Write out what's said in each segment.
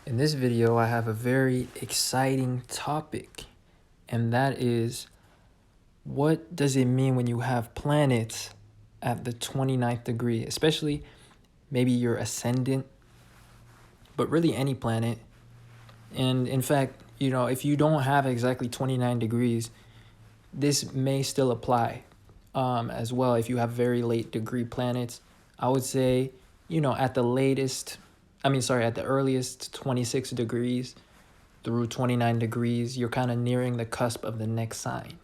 In this video, I have a very exciting topic, and that is, what does it mean when you have planets at the 29th degree, especially maybe your ascendant, but really any planet. And in fact, if you don't have exactly 29 degrees, this may still apply as well if you have very late degree planets. I would say, at the at the earliest 26 degrees through 29 degrees, you're kind of nearing the cusp of the next sign.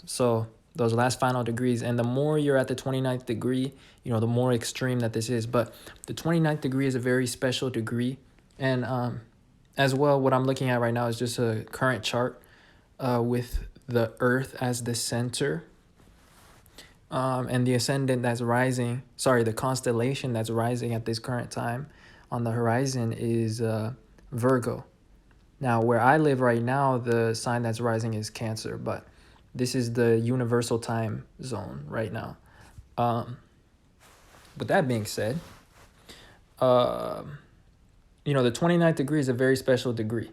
So those last final degrees, and the more you're at the 29th degree, the more extreme that this is. But the 29th degree is a very special degree. And as well, what I'm looking at right now is just a current chart with the Earth as the center. And the ascendant that's rising, the constellation that's rising at this current time on the horizon is Virgo. Now, where I live right now, the sign that's rising is Cancer, but this is the universal time zone right now. With that being said, the 29th degree is a very special degree.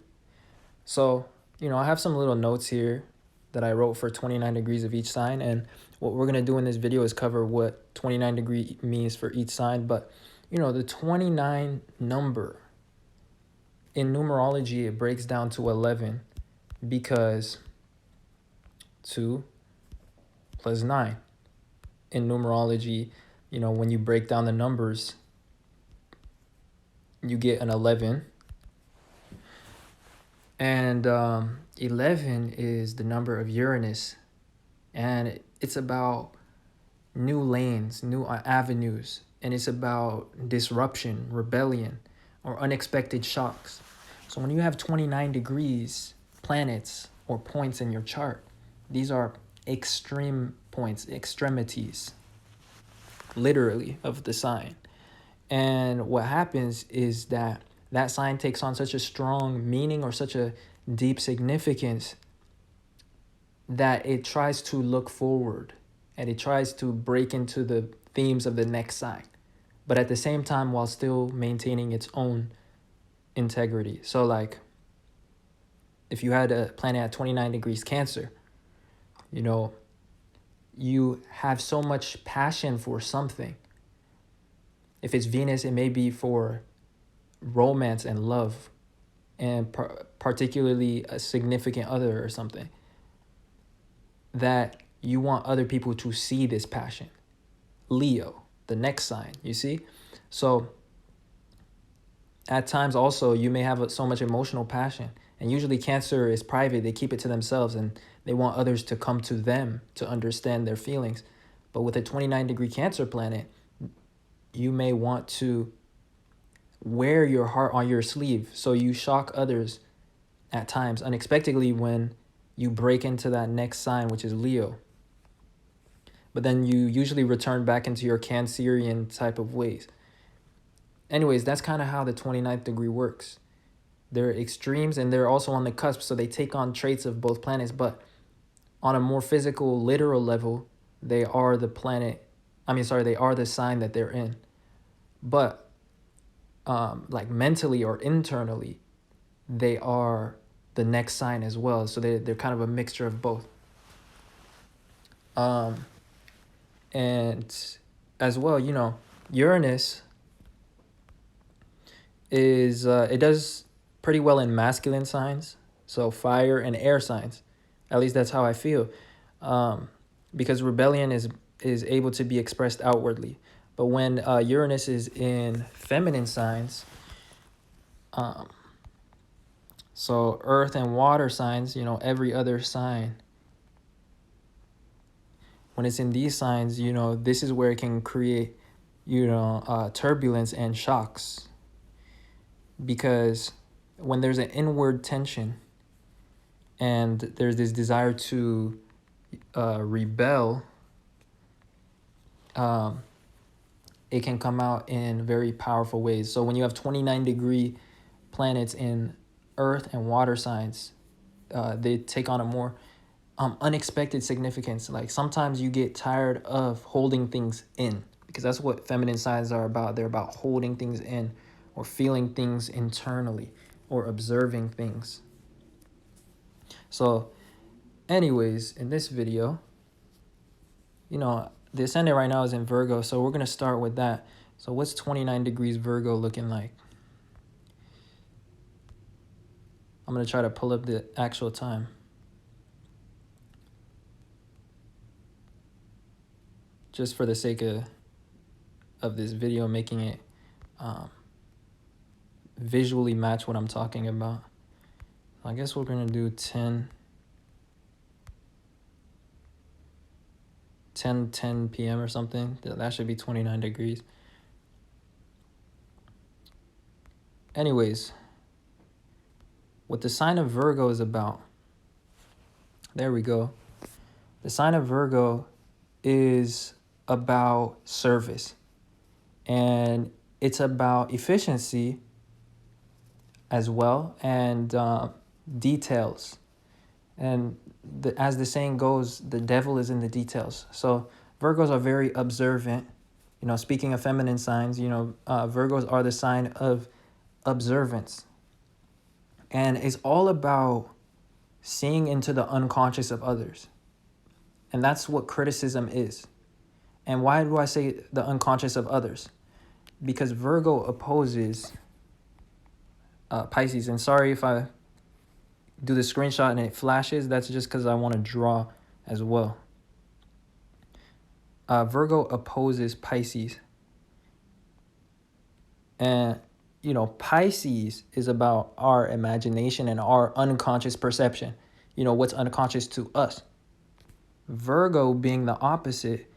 So, I have some little notes here that I wrote for 29 degrees of each sign. And what we're going to do in this video is cover what 29 degree means for each sign. But, the 29 number in numerology, it breaks down to 11 because 2 plus 9 in numerology, when you break down the numbers, you get an 11. And 11 is the number of Uranus, and it's about new lanes, new avenues, and it's about disruption, rebellion, or unexpected shocks. So when you have 29 degrees planets or points in your chart, these are extreme points, extremities, literally, of the sign. And what happens is that sign takes on such a strong meaning or such a deep significance that it tries to look forward and it tries to break into the themes of the next sign, but at the same time while still maintaining its own integrity. So like if you had a planet at 29 degrees Cancer, you have so much passion for something. If it's Venus, it may be for romance and love, and particularly a significant other or something, that you want other people to see this passion. Leo, the next sign, you see? So at times also you may have so much emotional passion, and usually Cancer is private. They keep it to themselves and they want others to come to them to understand their feelings. But with a 29 degree Cancer planet, you may want to wear your heart on your sleeve, so you shock others at times unexpectedly when you break into that next sign, which is Leo. But then you usually return back into your Cancerian type of ways. Anyways, that's kind of how the 29th degree works. They're extremes and they're also on the cusp, so they take on traits of both planets, but on a more physical, literal level, they are the they are the sign that they're in. But like mentally or internally, they are the next sign as well. So they're kind of a mixture of both. And as well, Uranus is, it does pretty well in masculine signs. So fire and air signs, at least that's how I feel. Because rebellion is able to be expressed outwardly. But when Uranus is in feminine signs, so earth and water signs, every other sign, when it's in these signs, this is where it can create, turbulence and shocks. Because when there's an inward tension and there's this desire to rebel, it can come out in very powerful ways. So when you have 29 degree planets in earth and water signs, they take on a more unexpected significance. Like sometimes you get tired of holding things in, because that's what feminine signs are about. They're about holding things in, or feeling things internally or observing things. So anyways, in this video, the ascendant right now is in Virgo, so we're going to start with that. So what's 29 degrees Virgo looking like? I'm going to try to pull up the actual time. Just for the sake of this video, making it visually match what I'm talking about. I guess we're going to do 10 p.m. or something. That should be 29 degrees. Anyways, what the sign of Virgo is about. There we go. The sign of Virgo is about service, and it's about efficiency as well, and details. And as the saying goes, the devil is in the details. So Virgos are very observant. Speaking of feminine signs, Virgos are the sign of observance. And it's all about seeing into the unconscious of others. And that's what criticism is. And why do I say the unconscious of others? Because Virgo opposes Pisces. And sorry if I do the screenshot and it flashes. That's just because I want to draw as well. Virgo opposes Pisces. And, Pisces is about our imagination and our unconscious perception. What's unconscious to us. Virgo, being the opposite,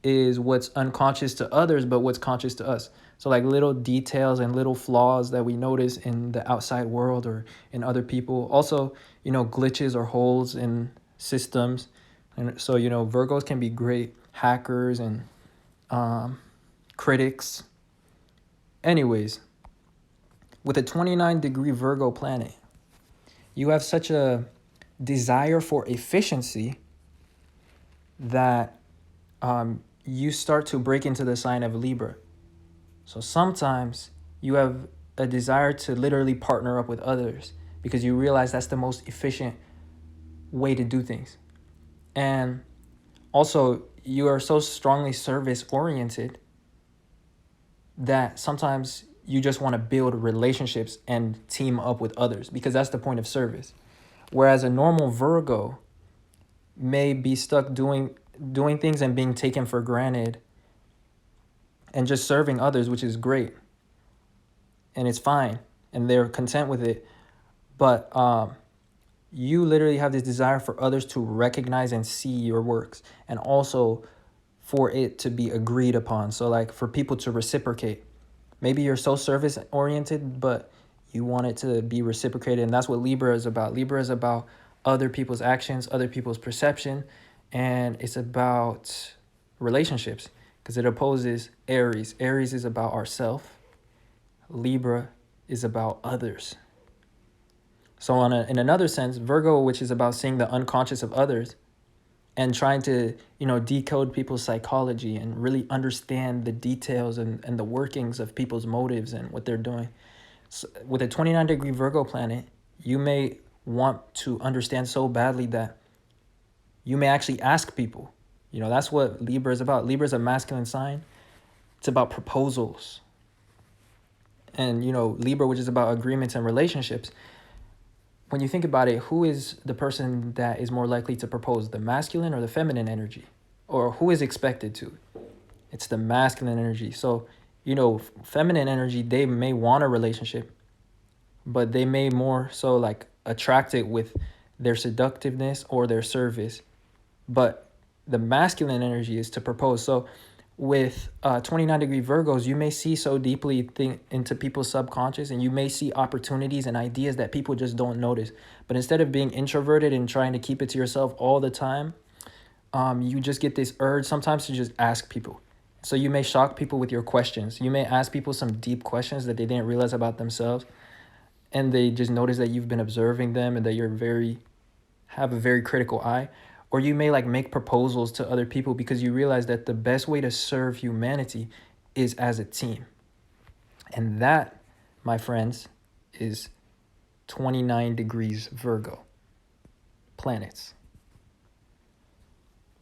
is what's unconscious to others, but what's conscious to us. So like little details and little flaws that we notice in the outside world or in other people. Also, glitches or holes in systems. And so, Virgos can be great hackers and critics. Anyways, with a 29 degree Virgo planet, you have such a desire for efficiency that you start to break into the sign of Libra. So sometimes you have a desire to literally partner up with others because you realize that's the most efficient way to do things. And also, you are so strongly service oriented that sometimes you just want to build relationships and team up with others because that's the point of service. Whereas a normal Virgo may be stuck doing things and being taken for granted and just serving others, which is great. And it's fine. And they're content with it. But you literally have this desire for others to recognize and see your works. And also for it to be agreed upon. So like for people to reciprocate. Maybe you're so service oriented, but you want it to be reciprocated. And that's what Libra is about. Libra is about other people's actions, other people's perception. And it's about relationships because it opposes Aries. Aries is about ourself. Libra is about others. So in another sense, Virgo, which is about seeing the unconscious of others and trying to, decode people's psychology and really understand the details and the workings of people's motives and what they're doing. So with a 29 degree Virgo planet, you may want to understand so badly that you may actually ask people. That's what Libra is about. Libra is a masculine sign. It's about proposals. And, Libra, which is about agreements and relationships. When you think about it, who is the person that is more likely to propose, the masculine or the feminine energy? Or who is expected to? It's the masculine energy. So, feminine energy, they may want a relationship, but they may more so like attract it with their seductiveness or their service. But the masculine energy is to propose. So with 29 degree Virgos, you may see so deeply into people's subconscious, and you may see opportunities and ideas that people just don't notice. But instead of being introverted and trying to keep it to yourself all the time, you just get this urge sometimes to just ask people. So you may shock people with your questions. You may ask people some deep questions that they didn't realize about themselves, and they just notice that you've been observing them and that have a very critical eye. Or you may make proposals to other people because you realize that the best way to serve humanity is as a team. And that, my friends, is 29 degrees Virgo planets.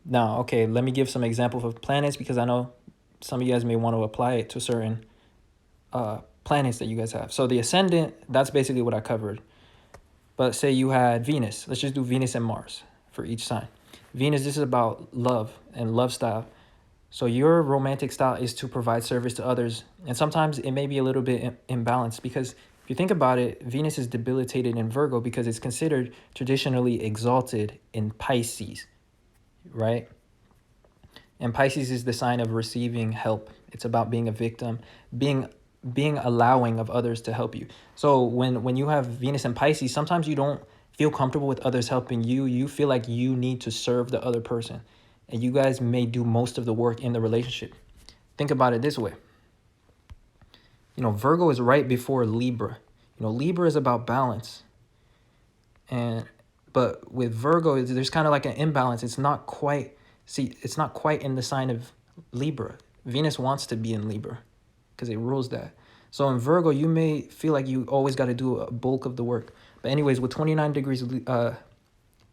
Now, okay, let me give some examples of planets because I know some of you guys may want to apply it to certain planets that you guys have. So the ascendant, that's basically what I covered. But say you had Venus. Let's just do Venus and Mars for each sign. Venus, this is about love and love style. So your romantic style is to provide service to others. And sometimes it may be a little bit imbalanced because if you think about it, Venus is debilitated in Virgo because it's considered traditionally exalted in Pisces, right? And Pisces is the sign of receiving help. It's about being a victim, being allowing of others to help you. So when you have Venus and Pisces, sometimes you don't feel comfortable with others helping you. You feel like you need to serve the other person. And you guys may do most of the work in the relationship. Think about it this way. Virgo is right before Libra. Libra is about balance. But with Virgo, there's kind of like an imbalance. It's not quite in the sign of Libra. Venus wants to be in Libra because it rules that. So in Virgo, you may feel like you always got to do a bulk of the work. But anyways, with 29 degrees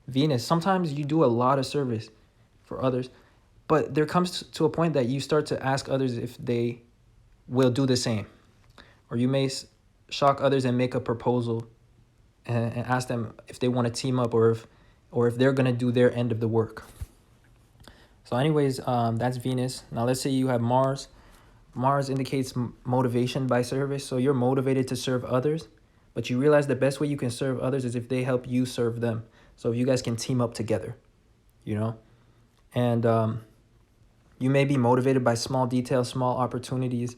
Venus, sometimes you do a lot of service for others, but there comes to a point that you start to ask others if they will do the same. Or you may shock others and make a proposal and ask them if they want to team up or if they're going to do their end of the work. So anyways, that's Venus. Now let's say you have Mars. Mars indicates motivation by service. So you're motivated to serve others, but you realize the best way you can serve others is if they help you serve them. So if you guys can team up together, and you may be motivated by small details, small opportunities,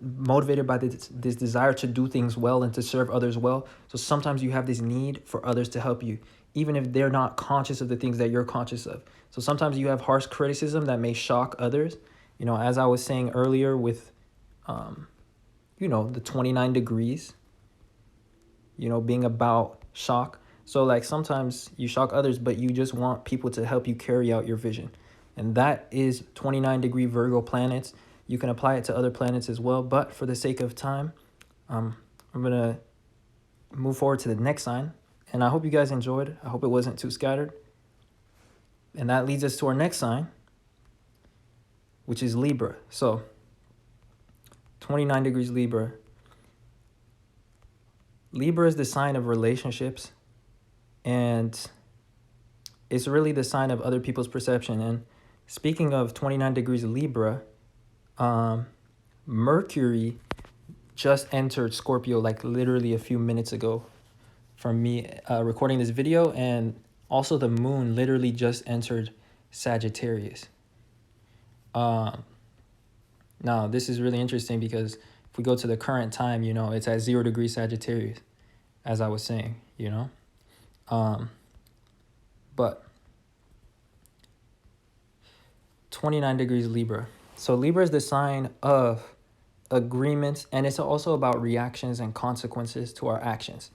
motivated by this desire to do things well and to serve others well. So sometimes you have this need for others to help you, even if they're not conscious of the things that you're conscious of. So sometimes you have harsh criticism that may shock others. As I was saying earlier with, the 29 degrees, being about shock. So like sometimes you shock others, but you just want people to help you carry out your vision. And that is 29 degree Virgo planets. You can apply it to other planets as well. But for the sake of time, I'm going to move forward to the next sign. And I hope you guys enjoyed. I hope it wasn't too scattered. And that leads us to our next sign, which is Libra. So 29 degrees Libra. Libra is the sign of relationships. And it's really the sign of other people's perception. And speaking of 29 degrees Libra, Mercury just entered Scorpio like literally a few minutes ago from me recording this video. And also the moon literally just entered Sagittarius. Now, this is really interesting because if we go to the current time, it's at 0 degrees Sagittarius, as I was saying, but 29 degrees Libra. So Libra is the sign of agreements, and it's also about reactions and consequences to our actions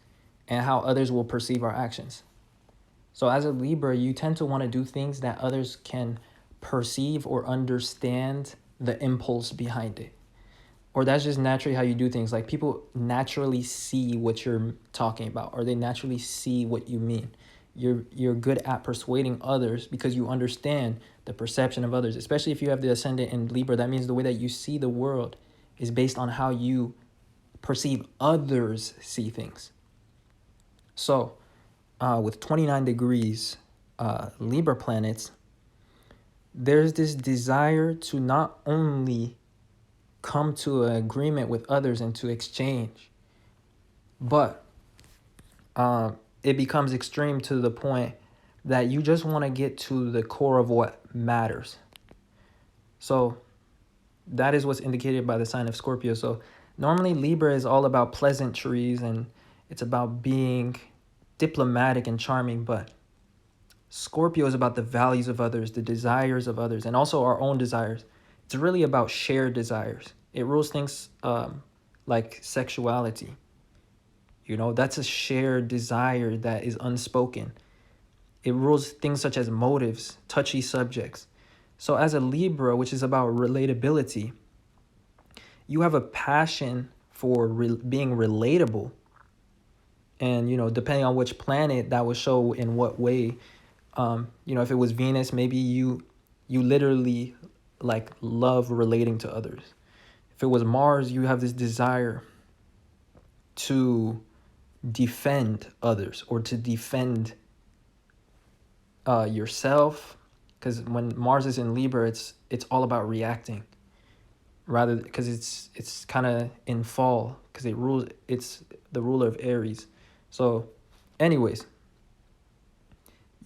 and how others will perceive our actions. So as a Libra, you tend to want to do things that others can perceive or understand the impulse behind it. Or that's just naturally how you do things. Like people naturally see what you're talking about, or they naturally see what you mean. You're good at persuading others because you understand the perception of others, especially if you have the ascendant in Libra. That means the way that you see the world is based on how you perceive others see things. So with 29 degrees Libra planets, there's this desire to not only come to an agreement with others and to exchange, but it becomes extreme to the point that you just want to get to the core of what matters. So that is what's indicated by the sign of Scorpio. So normally Libra is all about pleasantries and it's about being diplomatic and charming, but Scorpio is about the values of others, the desires of others, and also our own desires. It's really about shared desires. It rules things like sexuality. That's a shared desire that is unspoken. It rules things such as motives, touchy subjects. So as a Libra, which is about relatability, you have a passion for being relatable. And, depending on which planet, that will show in what way. If it was Venus, maybe you literally like love relating to others. If it was Mars, you have this desire to defend others or to defend yourself, because when Mars is in Libra, it's all about reacting, rather because it's kind of in fall, because it's the ruler of Aries. So anyways,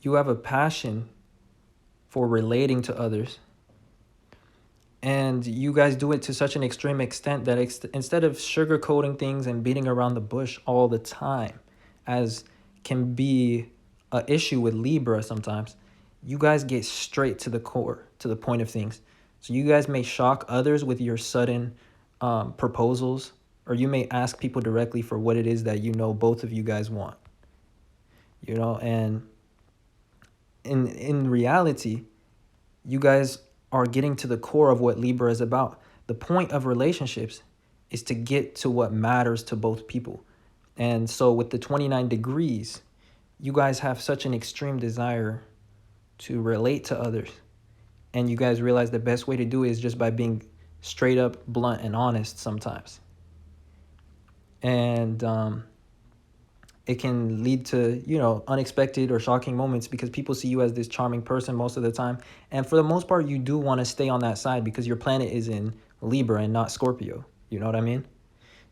you have a passion for relating to others, and you guys do it to such an extreme extent that instead of sugarcoating things and beating around the bush all the time, as can be an issue with Libra sometimes, you guys get straight to the core, to the point of things. So you guys may shock others with your sudden proposals, or you may ask people directly for what it is that both of you guys want. And in reality, you guys are getting to the core of what Libra is about. The point of relationships is to get to what matters to both people. And so with the 29 degrees, you guys have such an extreme desire to relate to others. And you guys realize the best way to do it is just by being straight up, blunt, and honest sometimes. And it can lead to, unexpected or shocking moments, because people see you as this charming person most of the time. And for the most part, you do want to stay on that side because your planet is in Libra and not Scorpio. You know what I mean?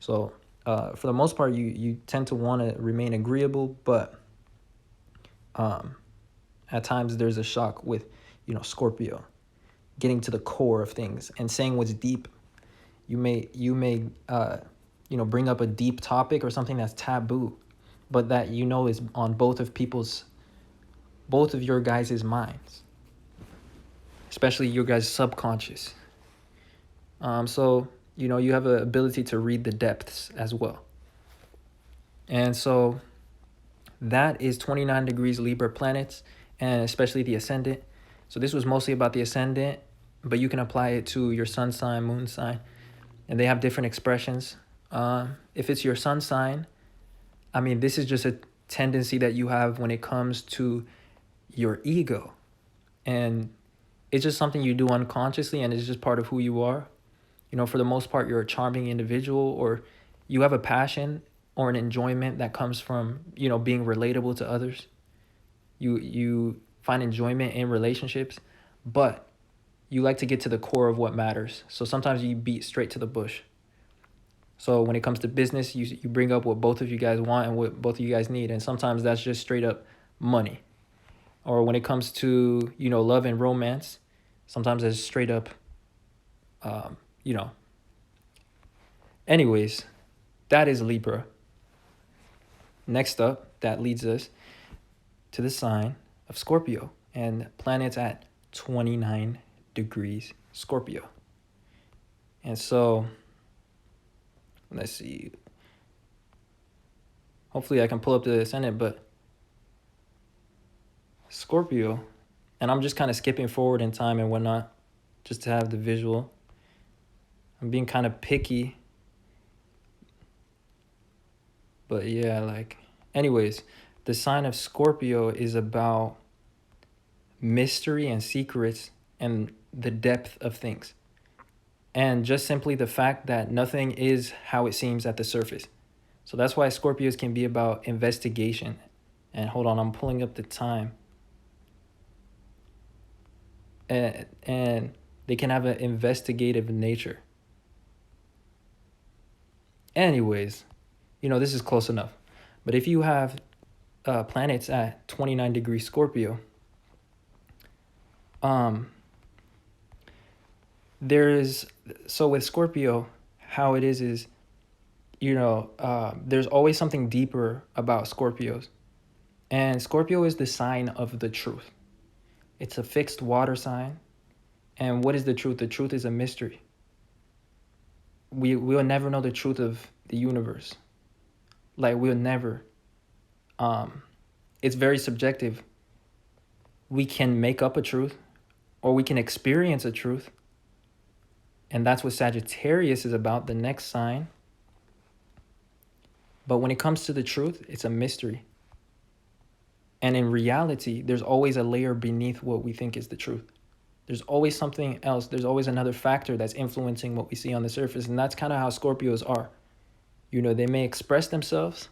So for the most part, you tend to want to remain agreeable, but at times there's a shock with, Scorpio, getting to the core of things and saying what's deep. You may bring up a deep topic or something that's taboo, but that is on both of your guys' minds, especially your guys' subconscious. So you have an ability to read the depths as well. And so that is 29 degrees Libra planets, and especially the ascendant. So this was mostly about the ascendant, but you can apply it to your sun sign, moon sign, and they have different expressions. If it's your sun sign, this is just a tendency that you have when it comes to your ego. And it's just something you do unconsciously, and it's just part of who you are. For the most part, you're a charming individual, or you have a passion or an enjoyment that comes from, being relatable to others. You find enjoyment in relationships, but you like to get to the core of what matters. So sometimes you beat straight to the bush. So when it comes to business, you bring up what both of you guys want and what both of you guys need. And sometimes that's just straight up money. Or when it comes to, love and romance, sometimes it's straight up, Anyways, that is Libra. Next up, that leads us to the sign of Scorpio, and planets at 29 degrees Scorpio. And so, let's see. Hopefully I can pull up the ascendant, but Scorpio, and I'm just kind of skipping forward in time and whatnot, just to have the visual. I'm being kind of picky. But yeah, anyways, the sign of Scorpio is about mystery and secrets and the depth of things. And just simply the fact that nothing is how it seems at the surface. So that's why Scorpios can be about investigation. And hold on, I'm pulling up the time. And they can have an investigative nature. Anyways, this is close enough. But if you have planets at 29 degrees Scorpio, so with Scorpio, how it is there's always something deeper about Scorpios. And Scorpio is the sign of the truth. It's a fixed water sign. And what is the truth? The truth is a mystery. We'll never know the truth of the universe. We'll never. It's very subjective. We can make up a truth, or we can experience a truth, And that's what Sagittarius is about, the next sign. But when it comes to the truth, it's a mystery. And in reality, there's always a layer beneath what we think is the truth. There's always something else. There's always another factor that's influencing what we see on the surface. And that's kind of how Scorpios are. You know, they may express themselves,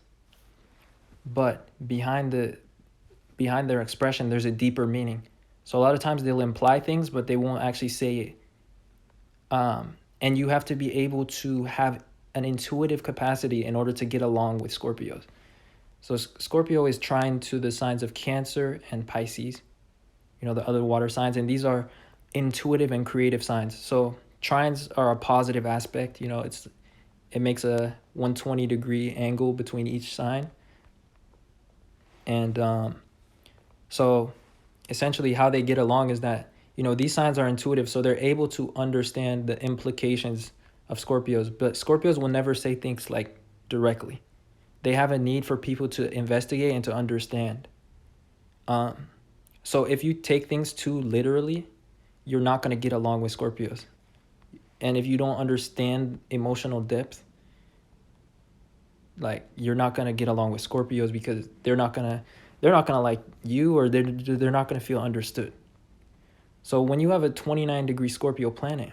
but behind their expression, there's a deeper meaning. So a lot of times they'll imply things, but they won't actually say it. And you have to be able to have an intuitive capacity in order to get along with Scorpios. So Scorpio is trine to the signs of Cancer and Pisces, you know, the other water signs. And these are intuitive and creative signs. So trines are a positive aspect. You know, it makes a 120-degree angle between each sign. And so essentially how they get along is that, you know, these signs are intuitive, so they're able to understand the implications of Scorpios. But Scorpios will never say things like directly. They have a need for people to investigate and to understand. So if you take things too literally, you're not going to get along with Scorpios. And if you don't understand emotional depth, like, you're not going to get along with Scorpios, because they're not going to like you, or they're not going to feel understood. So when you have a 29-degree Scorpio planet,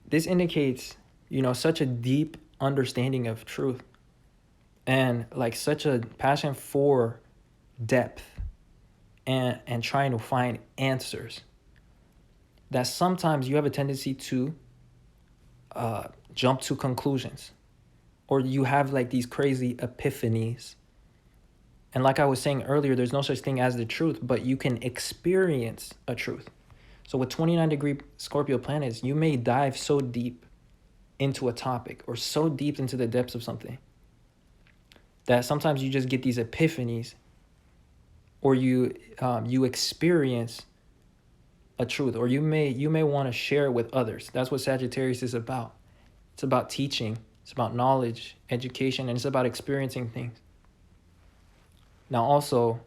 this indicates, you know, such a deep understanding of truth, and like such a passion for depth and trying to find answers, that sometimes you have a tendency to jump to conclusions, or you have like these crazy epiphanies. And like I was saying earlier, there's no such thing as the truth, but you can experience a truth. So with 29-degree Scorpio planets, you may dive so deep into a topic, or so deep into the depths of something, that sometimes you just get these epiphanies, or you experience a truth, or you may want to share it with others. That's what Sagittarius is about. It's about teaching. It's about knowledge, education, and it's about experiencing things. Now also,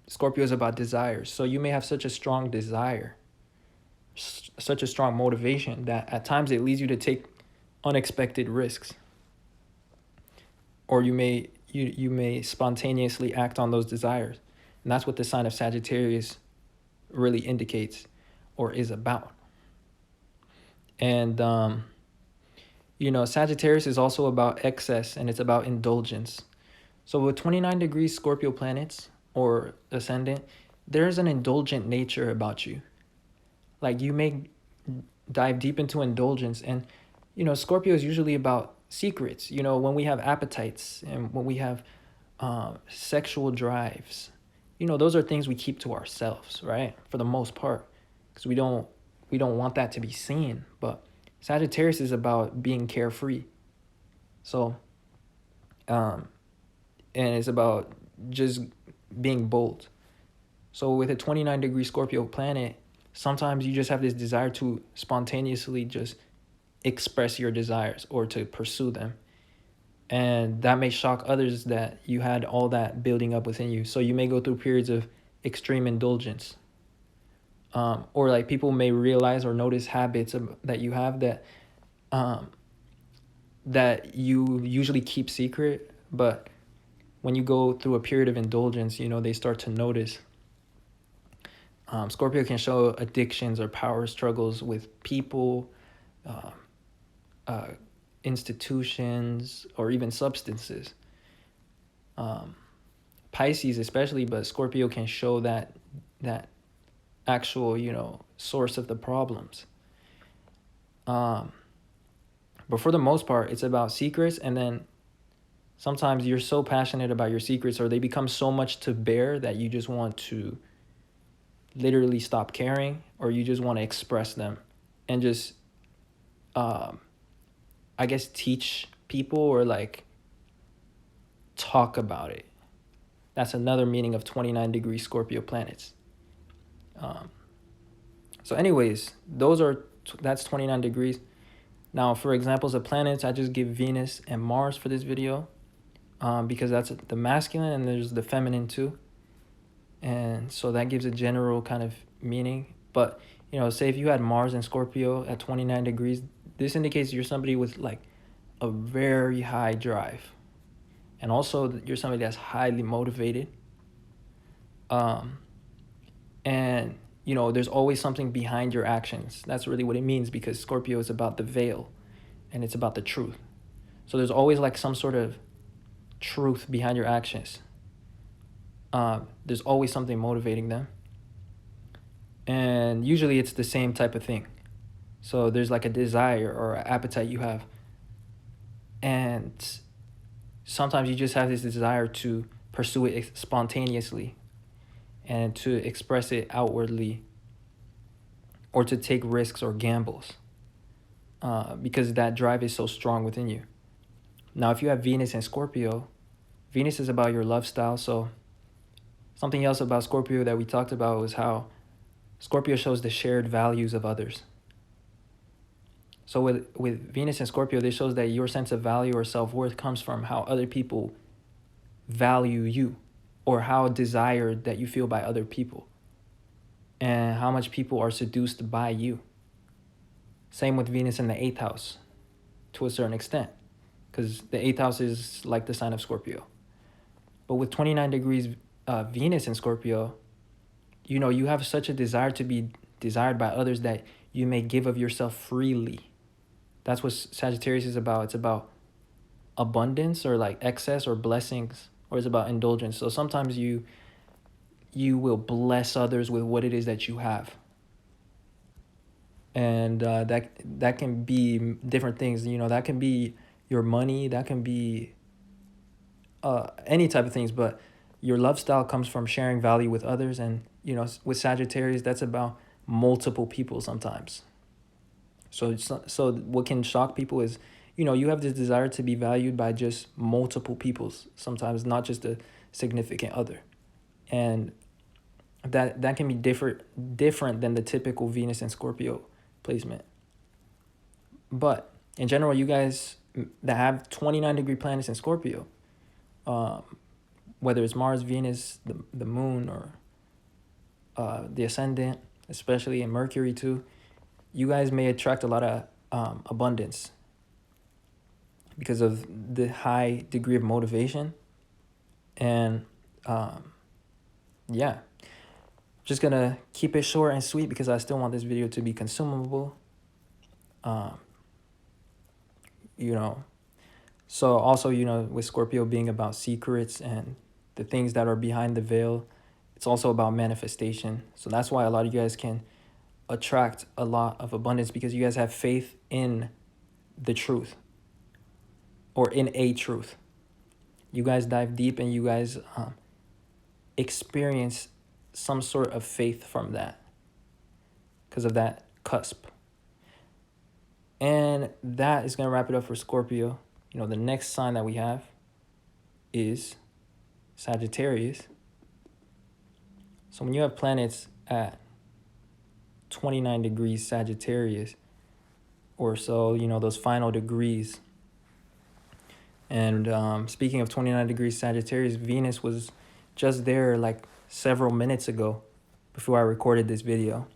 Scorpio is about desires. So you may have such a strong desire, such a strong motivation, that at times it leads you to take unexpected risks. Or you may spontaneously act on those desires. And that's what the sign of Sagittarius really indicates, or is about. And, you know, Sagittarius is also about excess, and it's about indulgence. So with 29-degree Scorpio planets or ascendant, there's an indulgent nature about you. Like, you may dive deep into indulgence. And, you know, Scorpio is usually about secrets. You know, when we have appetites and when we have sexual drives, you know, those are things we keep to ourselves, right? For the most part, because we don't want that to be seen. But Sagittarius is about being carefree. So, and it's about just being bold. So with a 29-degree Scorpio planet, sometimes you just have this desire to spontaneously just express your desires, or to pursue them. And that may shock others, that you had all that building up within you. So you may go through periods of extreme indulgence. Or like, people may realize or notice habits that you have that you usually keep secret, but when you go through a period of indulgence, you know, they start to notice. Scorpio can show addictions or power struggles with people, institutions, or even substances. Pisces especially, but Scorpio can show that actual, you know, source of the problems. But for the most part, it's about secrets. And then sometimes you're so passionate about your secrets, or they become so much to bear, that you just want to literally stop caring, or you just want to express them and just, I guess, teach people, or like talk about it. That's another meaning of 29-degree Scorpio planets. So anyways, that's 29 degrees. Now, for examples of planets, I just give Venus and Mars for this video, because that's the masculine, and there's the feminine too. And so that gives a general kind of meaning. But You know, say if you had Mars and Scorpio at 29 degrees, this indicates you're somebody with like a very high drive. And also you're somebody that's highly motivated. And, you know, there's always something behind your actions. That's really what it means, because Scorpio is about the veil and it's about the truth. So there's always like some sort of truth behind your actions. There's always something motivating them. And usually it's the same type of thing. So there's like a desire or an appetite you have. And sometimes you just have this desire to pursue it spontaneously and to express it outwardly, or to take risks or gambles, because that drive is so strong within you. Now, if you have Venus and Scorpio, Venus is about your love style. So something else about Scorpio that we talked about was how Scorpio shows the shared values of others. So with Venus and Scorpio, this shows that your sense of value or self-worth comes from how other people value you, or how desired that you feel by other people, and how much people are seduced by you. Same with Venus in the 8th house to a certain extent, because the 8th house is like the sign of Scorpio. But with 29 degrees Venus in Scorpio, you know, you have such a desire to be desired by others that you may give of yourself freely. That's what Sagittarius is about. It's about abundance, or like excess or blessings, or it's about indulgence. So sometimes you will bless others with what it is that you have. And that can be different things. You know, that can be your money, that can be any type of things, but your love style comes from sharing value with others. And, you know, with Sagittarius, that's about multiple people sometimes. So what can shock people is, you know, you have this desire to be valued by just multiple peoples, sometimes not just a significant other. And that can be different than the typical Venus and Scorpio placement. But in general, you guys that have 29-degree planets in Scorpio, whether it's Mars, Venus, the moon, or the Ascendant, especially in Mercury too, you guys may attract a lot of abundance because of the high degree of motivation. And yeah, just gonna keep it short and sweet because I still want this video to be consumable. You know, so also, you know, with Scorpio being about secrets and the things that are behind the veil, it's also about manifestation. So that's why a lot of you guys can attract a lot of abundance, because you guys have faith in the truth, or in a truth. You guys dive deep and you guys experience some sort of faith from that, because of that cusp. And that is going to wrap it up for Scorpio. You know, the next sign that we have is Sagittarius. So when you have planets at 29 degrees Sagittarius or so, you know, those final degrees. And speaking of 29 degrees Sagittarius, Venus was just there like several minutes ago before I recorded this video.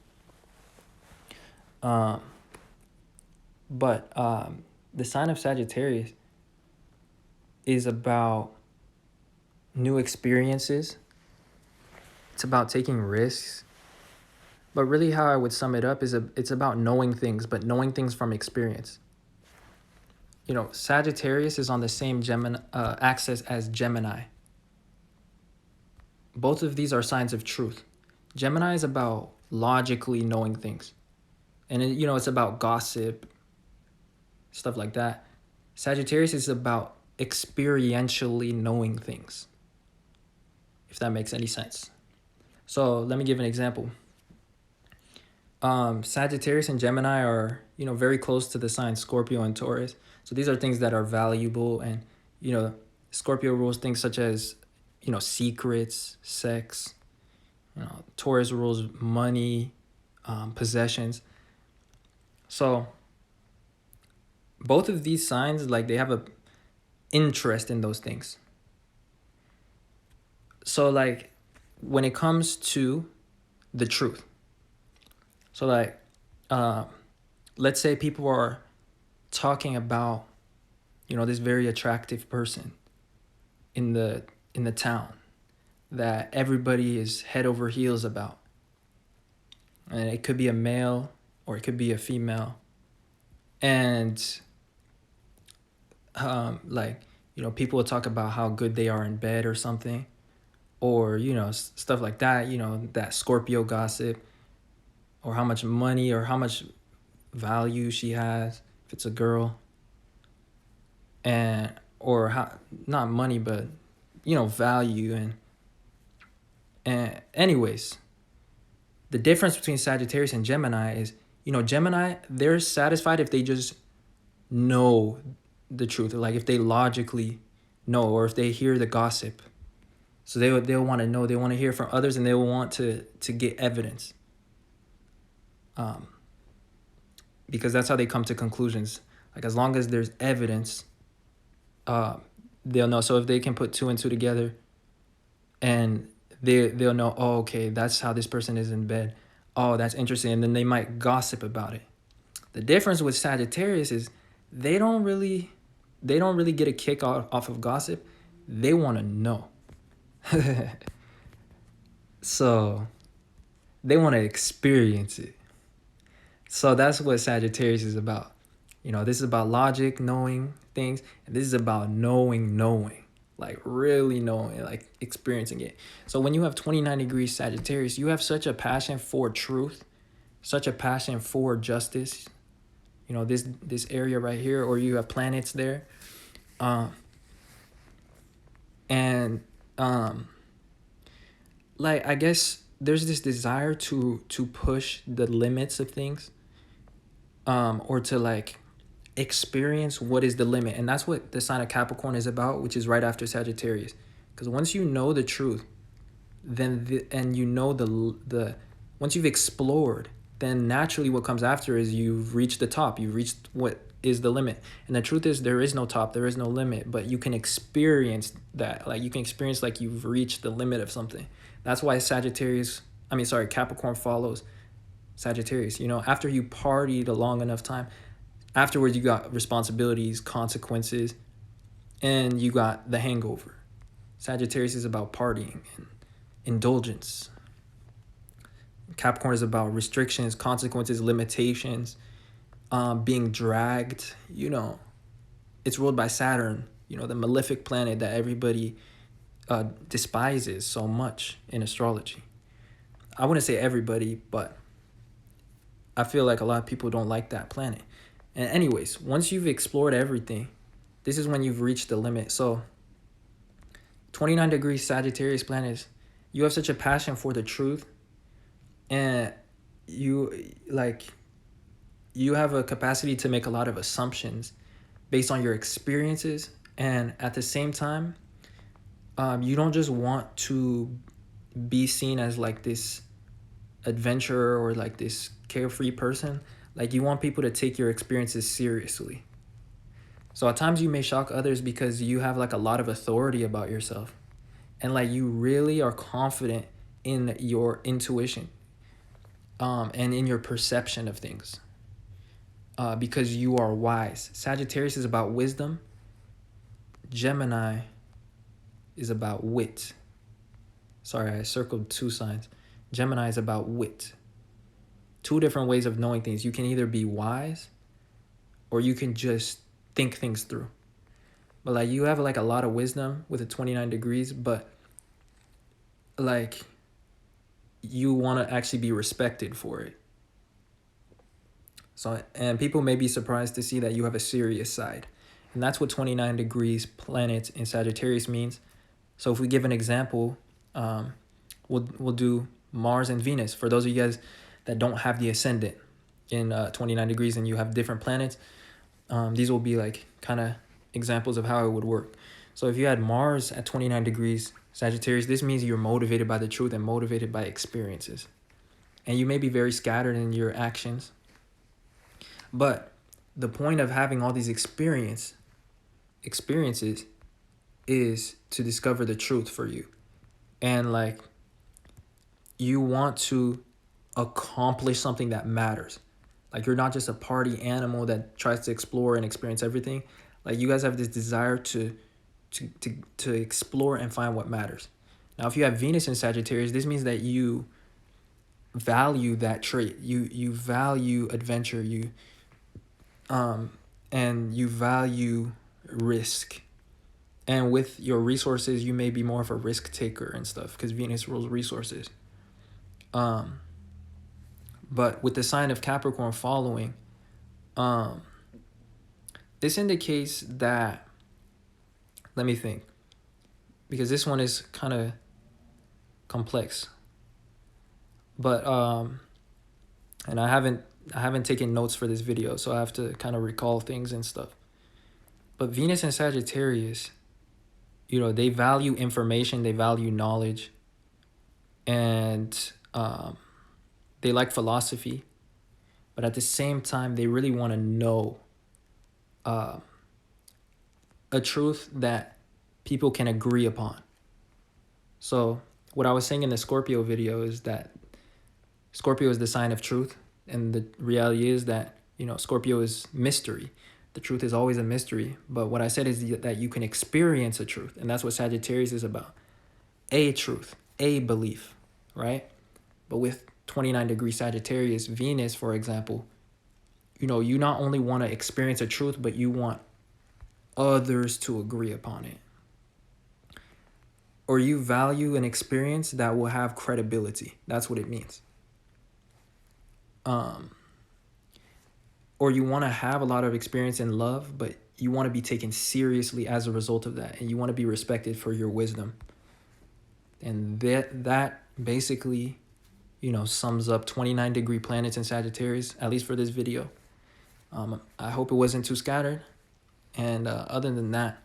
But the sign of Sagittarius is about new experiences. It's about taking risks. But really how I would sum it up is it's about knowing things, but knowing things from experience. You know, Sagittarius is on the same axis as Gemini. Both of these are signs of truth. Gemini is about logically knowing things. And, you know, it's about gossip, stuff like that. Sagittarius is about experientially knowing things, if that makes any sense. So let me give an example. Sagittarius and Gemini are, you know, very close to the signs Scorpio and Taurus. So these are things that are valuable. And, you know, Scorpio rules things such as, you know, secrets, sex. You know, Taurus rules money, possessions. So both of these signs, like, they have a interest in those things. So, like, when it comes to the truth, So like, let's say people are talking about, this very attractive person in the town that everybody is head over heels about. And it could be a male or it could be a female. And people will talk about how good they are in bed or something, or stuff like that, that Scorpio gossip, or how much money or how much value she has if it's a girl, and or how, not money, but value. And anyways, the difference between Sagittarius and Gemini is, Gemini, they're satisfied if they just know the truth, like if they logically know, or if they hear the gossip. So they'll want to know, they want to hear from others, and they will want to get evidence, because that's how they come to conclusions. Like, as long as there's evidence, they'll know. So if they can put two and two together, and they'll know, oh, okay, that's how this person is in bed. Oh, that's interesting. And then they might gossip about it. The difference with Sagittarius is they don't really get a kick off of gossip. They want to know. So they want to experience it. So that's what Sagittarius is about. This is about logic, knowing things, and this is about knowing, like really knowing, like experiencing it. So when you have 29 degrees Sagittarius, you have such a passion for truth, such a passion for justice. This area right here, or you have planets there. Like, I guess there's this desire to push the limits of things, or to like experience what is the limit. And that's what the sign of Capricorn is about, which is right after Sagittarius. Because once you know the truth, then once you've explored, then naturally what comes after is you've reached the top. You've reached what is the limit. And the truth is, there is no top, there is no limit, but you can experience that. Like, you can experience like you've reached the limit of something. That's why Capricorn follows Sagittarius. After you partied a long enough time, afterwards you got responsibilities, consequences, and you got the hangover. Sagittarius is about partying and indulgence. Capricorn is about restrictions, consequences, limitations, being dragged. It's ruled by Saturn, the malefic planet that everybody despises so much in astrology. I wouldn't say everybody, but I feel like a lot of people don't like that planet. And anyways, once you've explored everything, this is when you've reached the limit. So 29 degrees Sagittarius planets, you have such a passion for the truth, and you have a capacity to make a lot of assumptions based on your experiences. And at the same time, you don't just want to be seen as like this adventurer or like this carefree person. Like, you want people to take your experiences seriously. So at times you may shock others because you have like a lot of authority about yourself, and like you really are confident in your intuition, and in your perception of things, because you are wise. Sagittarius is about wisdom. Gemini is about wit. Sorry, I circled two signs. Gemini is about wit. Two different ways of knowing things. You can either be wise, or you can just think things through. But like, you have like a lot of wisdom with the 29 degrees, but like, you want to actually be respected for it. So, and people may be surprised to see that you have a serious side. And that's what 29 degrees planets in Sagittarius means. So if we give an example, we'll do Mars and Venus. For those of you guys that don't have the ascendant in 29 degrees and you have different planets, these will be like kind of examples of how it would work. So if you had Mars at 29 degrees Sagittarius, this means you're motivated by the truth and motivated by experiences. And you may be very scattered in your actions. But the point of having all these experiences is to discover the truth for you. And like, you want to accomplish something that matters. Like, you're not just a party animal that tries to explore and experience everything. Like, you guys have this desire to explore and find what matters. Now, if you have Venus in Sagittarius, this means that you value that trait. You value adventure. And you value risk. And with your resources, you may be more of a risk taker and stuff, because Venus rules resources. But with the sign of Capricorn following, this indicates that, let me think, because this one is kind of complex. But and I haven't taken notes for this video, so I have to kind of recall things and stuff. But Venus and Sagittarius, you know, they value information, they value knowledge, and they like philosophy. But at the same time, they really want to know a truth that people can agree upon. So what I was saying in the Scorpio video is that Scorpio is the sign of truth. And the reality is that, you know, Scorpio is mystery. The truth is always a mystery. But what I said is that you can experience a truth. And that's what Sagittarius is about. A truth, a belief, right? But with 29-degree Sagittarius, Venus, for example, you know, you not only want to experience a truth, but you want others to agree upon it. Or you value an experience that will have credibility. That's what it means. Or you want to have a lot of experience in love, but you want to be taken seriously as a result of that. And you want to be respected for your wisdom. And that basically, you know, sums up 29-degree planets in Sagittarius, at least for this video. I hope it wasn't too scattered. And other than that,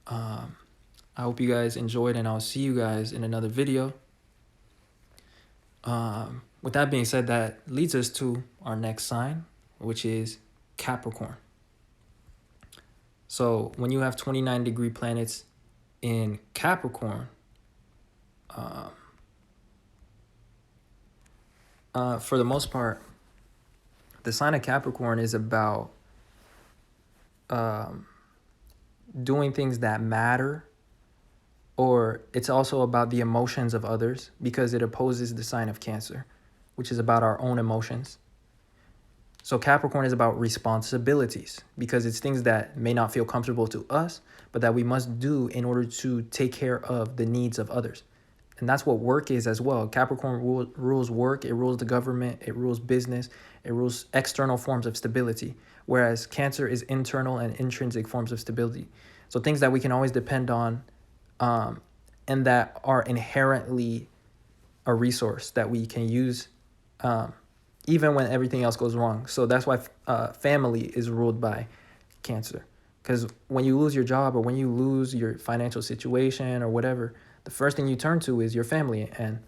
I hope you guys enjoyed, and I'll see you guys in another video. With that being said, that leads us to our next sign, which is Capricorn. So when you have 29-degree planets in Capricorn, for the most part, the sign of Capricorn is about doing things that matter, or it's also about the emotions of others, because it opposes the sign of Cancer, which is about our own emotions. So Capricorn is about responsibilities, because it's things that may not feel comfortable to us, but that we must do in order to take care of the needs of others. And that's what work is as well. Capricorn rules work, it rules the government, it rules business, it rules external forms of stability, whereas Cancer is internal and intrinsic forms of stability. So things that we can always depend on, and that are inherently a resource that we can use even when everything else goes wrong. So that's why family is ruled by Cancer. Because when you lose your job, or when you lose your financial situation or whatever, the first thing you turn to is your family. And,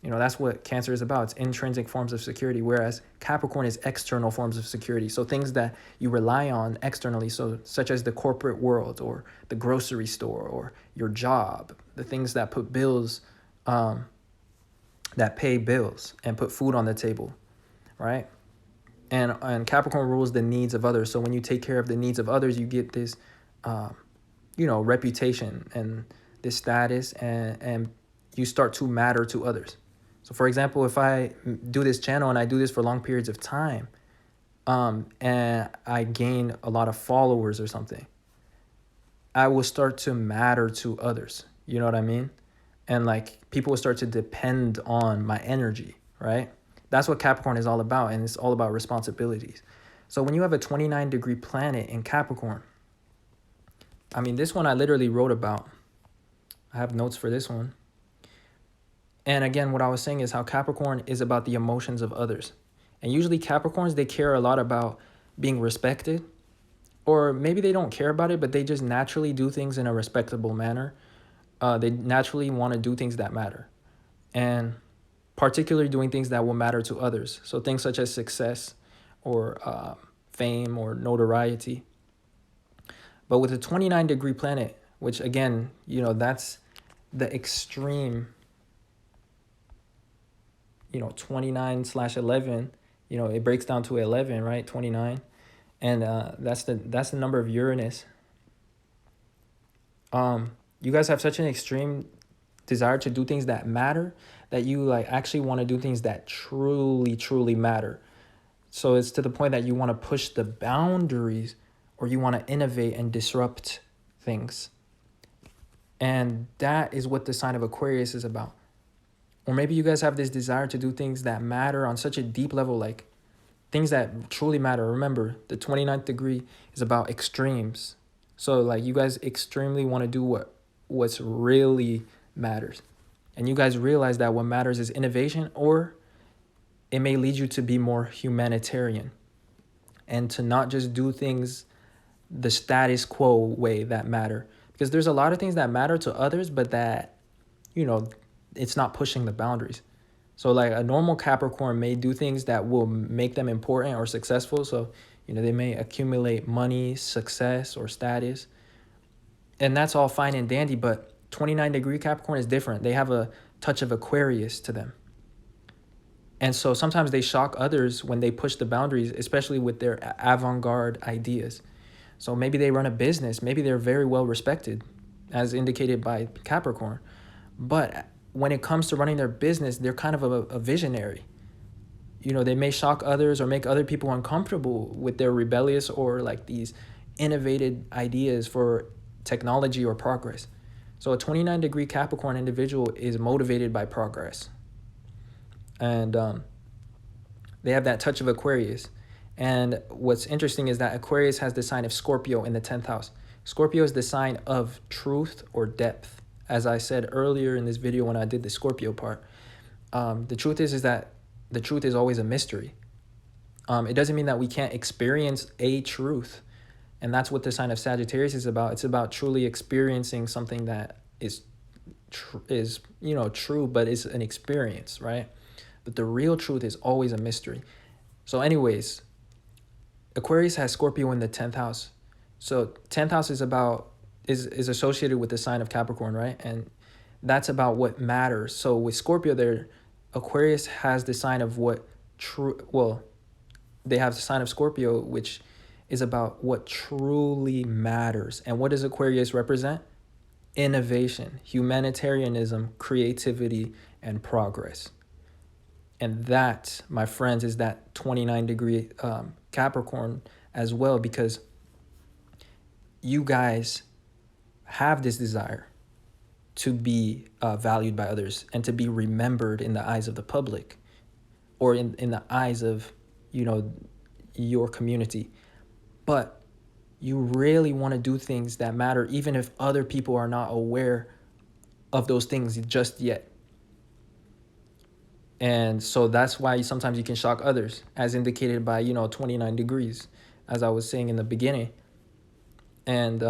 you know, that's what Cancer is about. It's intrinsic forms of security, whereas Capricorn is external forms of security. So things that you rely on externally, so such as the corporate world or the grocery store or your job, the things that put bills, that pay bills and put food on the table, right? And Capricorn rules the needs of others. So when you take care of the needs of others, you get this, you know, reputation and this status, and you start to matter to others. So for example, if I do this channel and I do this for long periods of time, and I gain a lot of followers or something, I will start to matter to others. You know what I mean? And like, people will start to depend on my energy, right? That's what Capricorn is all about, and it's all about responsibilities. So when you have a 29-degree planet in Capricorn, I mean, this one I literally wrote about. I have notes for this one. And again, what I was saying is how Capricorn is about the emotions of others. And usually Capricorns, they care a lot about being respected, or maybe they don't care about it, but they just naturally do things in a respectable manner. They naturally want to do things that matter, and particularly doing things that will matter to others. So things such as success or fame or notoriety. But with a 29-degree planet, which again, you know, that's the extreme, 29/11, it breaks down to 11, right? 29. And that's the number of Uranus. You guys have such an extreme desire to do things that matter that you like actually want to do things that truly matter. So it's to the point that you want to push the boundaries, or you want to innovate and disrupt things. And that is what the sign of Aquarius is about. Or maybe you guys have this desire to do things that matter on such a deep level, like things that truly matter. Remember, the 29th degree is about extremes. So like you guys extremely want to do what's really matters. And you guys realize that what matters is innovation, or it may lead you to be more humanitarian and to not just do things the status quo way that matter. Because there's a lot of things that matter to others, but that, it's not pushing the boundaries. So like a normal Capricorn may do things that will make them important or successful. So, they may accumulate money, success, or status. And that's all fine and dandy, but 29-degree Capricorn is different. They have a touch of Aquarius to them. And so sometimes they shock others when they push the boundaries, especially with their avant-garde ideas. So maybe they run a business. Maybe they're very well respected, as indicated by Capricorn. But when it comes to running their business, they're kind of a visionary. They may shock others or make other people uncomfortable with their rebellious or like these innovative ideas for technology or progress. So a 29-degree Capricorn individual is motivated by progress. And they have that touch of Aquarius. And what's interesting is that Aquarius has the sign of Scorpio in the 10th house. Scorpio is the sign of truth or depth. As I said earlier in this video when I did the Scorpio part, the truth is that the truth is always a mystery. It doesn't mean that we can't experience a truth. And that's what the sign of Sagittarius is about. It's about truly experiencing something that is true, but it's an experience, right? But the real truth is always a mystery. So anyways, Aquarius has Scorpio in the 10th house. So 10th house is associated with the sign of Capricorn, right? And that's about what matters. So with Scorpio there, Aquarius has the sign of they have the sign of Scorpio, which is about what truly matters. And what does Aquarius represent? Innovation, humanitarianism, creativity, and progress. And that, my friends, is that 29-degree Capricorn as well, because you guys have this desire to be valued by others and to be remembered in the eyes of the public, or in the eyes of, your community. But you really want to do things that matter, even if other people are not aware of those things just yet. And so that's why sometimes you can shock others, as indicated by, 29 degrees, as I was saying in the beginning. And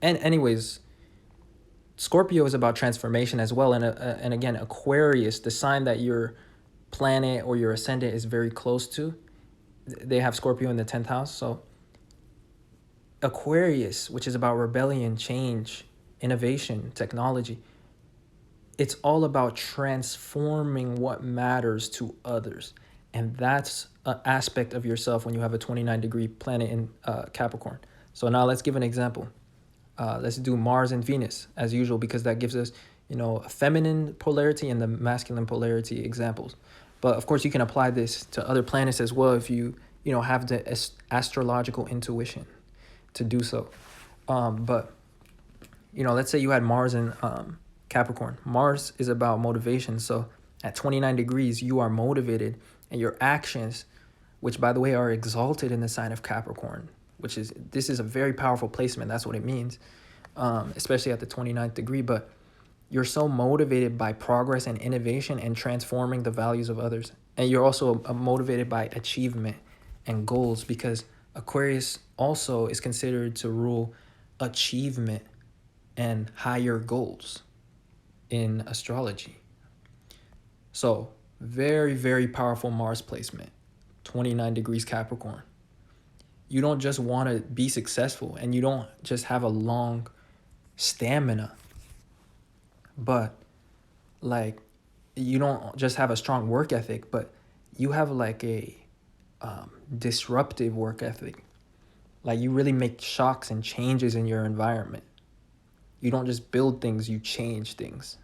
anyways, Scorpio is about transformation as well. And again, Aquarius, the sign that your planet or your ascendant is very close to, they have Scorpio in the 10th house. So Aquarius, which is about rebellion, change, innovation, technology, it's all about transforming what matters to others. And that's an aspect of yourself when you have a 29-degree planet in Capricorn. So now let's give an example. Let's do Mars and Venus as usual, because that gives us, a feminine polarity and the masculine polarity examples. But of course, you can apply this to other planets as well if you, have the astrological intuition to do so. But let's say you had Mars in Capricorn. Mars is about motivation. So at 29 degrees, you are motivated, and your actions, which by the way are exalted in the sign of Capricorn, this is a very powerful placement. That's what it means, especially at the 29th degree. But you're so motivated by progress and innovation and transforming the values of others. And you're also motivated by achievement and goals, because Aquarius also is considered to rule achievement and higher goals in astrology. So very, very powerful Mars placement, 29 degrees Capricorn. You don't just want to be successful, and you don't just have a long stamina, but like you don't just have a strong work ethic, but you have like a disruptive work ethic. Like you really make shocks and changes in your environment. You don't just build things, you change things.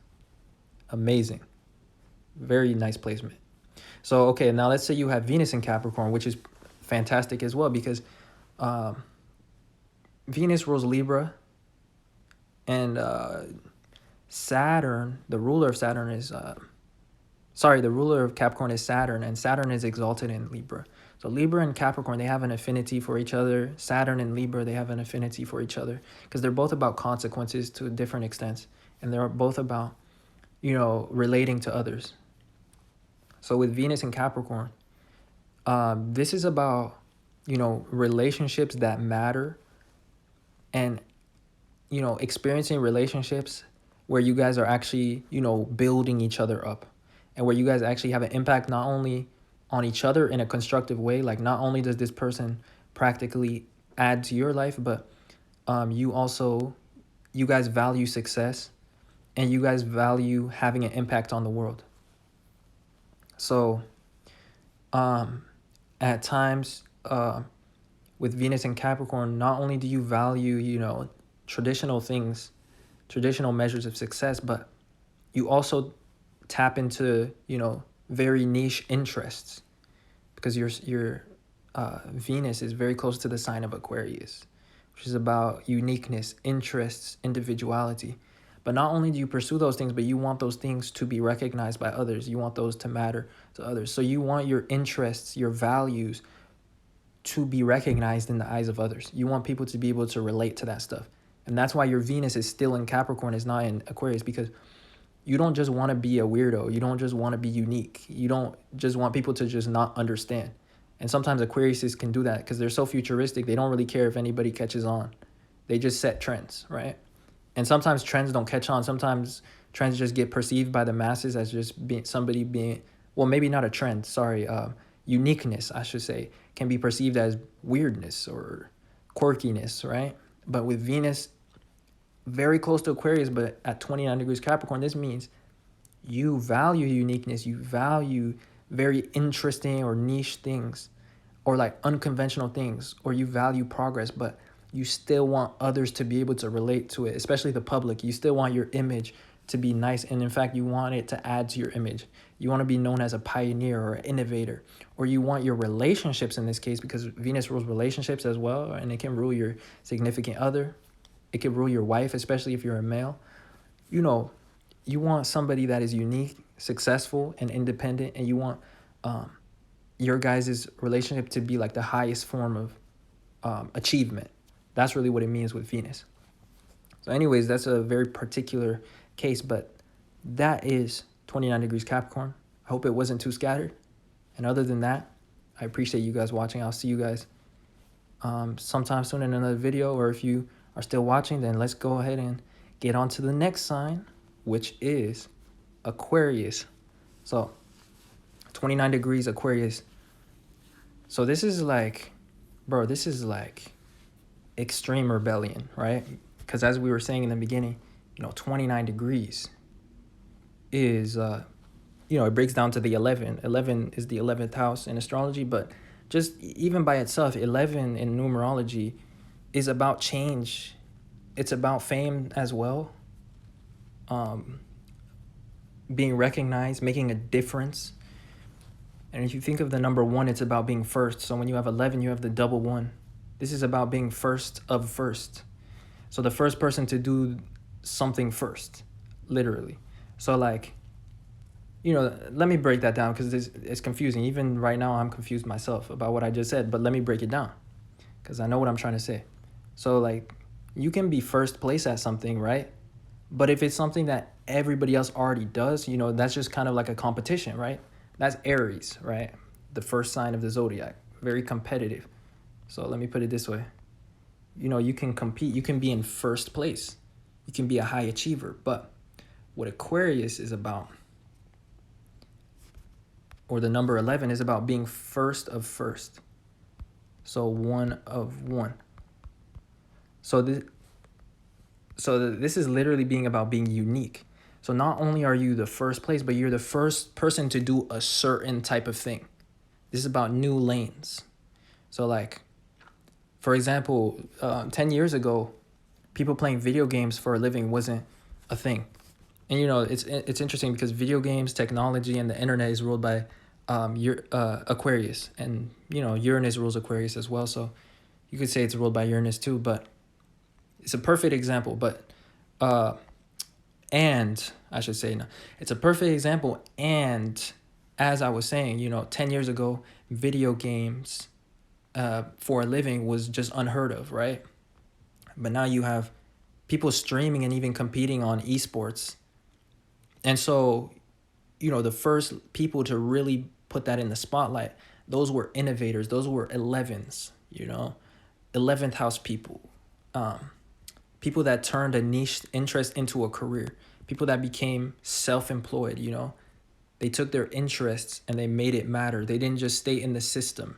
Amazing. Very nice placement. So, okay, now let's say you have Venus in Capricorn, which is fantastic as well, because Venus rules Libra, and Saturn, the ruler of Saturn is, the ruler of Capricorn is Saturn, and Saturn is exalted in Libra. So Libra and Capricorn, they have an affinity for each other. Saturn and Libra, they have an affinity for each other because they're both about consequences to different extents, and they're both about, relating to others. So with Venus and Capricorn, this is about, relationships that matter, and, experiencing relationships where you guys are actually, building each other up, and where you guys actually have an impact not only on each other in a constructive way, like not only does this person practically add to your life, but you guys value success, and you guys value having an impact on the world. So at times with Venus and Capricorn, not only do you value, traditional things, traditional measures of success, but you also tap into, very niche interests, because your Venus is very close to the sign of Aquarius, which is about uniqueness, interests, individuality. But not only do you pursue those things, but you want those things to be recognized by others. You want those to matter to others. So you want your interests, your values to be recognized in the eyes of others. You want people to be able to relate to that stuff. And that's why your Venus is still in Capricorn, is not in Aquarius, because you don't just want to be a weirdo. You don't just want to be unique. You don't just want people to just not understand. And sometimes Aquariuses can do that because they're so futuristic. They don't really care if anybody catches on. They just set trends, right? And sometimes trends don't catch on. Sometimes trends just get perceived by the masses as just maybe not a trend, uniqueness, I should say, can be perceived as weirdness or quirkiness, right? But with Venus very close to Aquarius, but at 29 degrees Capricorn, this means you value uniqueness, you value very interesting or niche things, or like unconventional things, or you value progress, but you still want others to be able to relate to it, especially the public. You still want your image to be nice, and in fact, you want it to add to your image. You want to be known as a pioneer or an innovator, or you want your relationships in this case, because Venus rules relationships as well, and it can rule your significant other. It can rule your wife, especially if you're a male. You want somebody that is unique, successful, and independent, and you want your guys' relationship to be like the highest form of achievement. That's really what it means with Venus. So anyways, that's a very particular case, but that is 29 degrees Capricorn. I hope it wasn't too scattered. And other than that, I appreciate you guys watching. I'll see you guys sometime soon in another video, or if you are still watching, then let's go ahead and get on to the next sign, which is Aquarius. So 29 degrees Aquarius. So this is like extreme rebellion, right? Because as we were saying in the beginning, 29 degrees is, it breaks down to the 11. 11 is the 11th house in astrology, but just even by itself, 11 in numerology is about change. It's about fame as well. Being recognized, making a difference. And if you think of the number 1, it's about being first. So when you have 11, you have the double 1. This is about being first of first. So the first person to do something first, literally. So let me break that down, because it's confusing. Even right now, I'm confused myself about what I just said, but let me break it down, because I know what I'm trying to say. So you can be first place at something, right? But if it's something that everybody else already does, that's just kind of like a competition, right? That's Aries, right? The first sign of the zodiac, very competitive. So let me put it this way. You can compete, you can be in first place, you can be a high achiever, but what Aquarius is about, or the number 11, is about being first of first. So one of one. So this is literally being about being unique. So not only are you the first place, but you're the first person to do a certain type of thing. This is about new lanes. So like, for example, 10 years ago, people playing video games for a living wasn't a thing. And you know, it's interesting because video games, technology, and the internet is ruled by Aquarius, and you know, Uranus rules Aquarius as well. So you could say it's ruled by Uranus too, but it's a perfect example. But and I should say, no, it's a perfect example. And as I was saying, you know, 10 years ago, video games for a living was just unheard of, right? But now you have people streaming and even competing on esports. And so, you know, the first people to really put that in the spotlight, those were innovators. Those were 11s, you know, 11th house people. People that turned a niche interest into a career. People that became self-employed, you know. They took their interests and they made it matter. They didn't just stay in the system.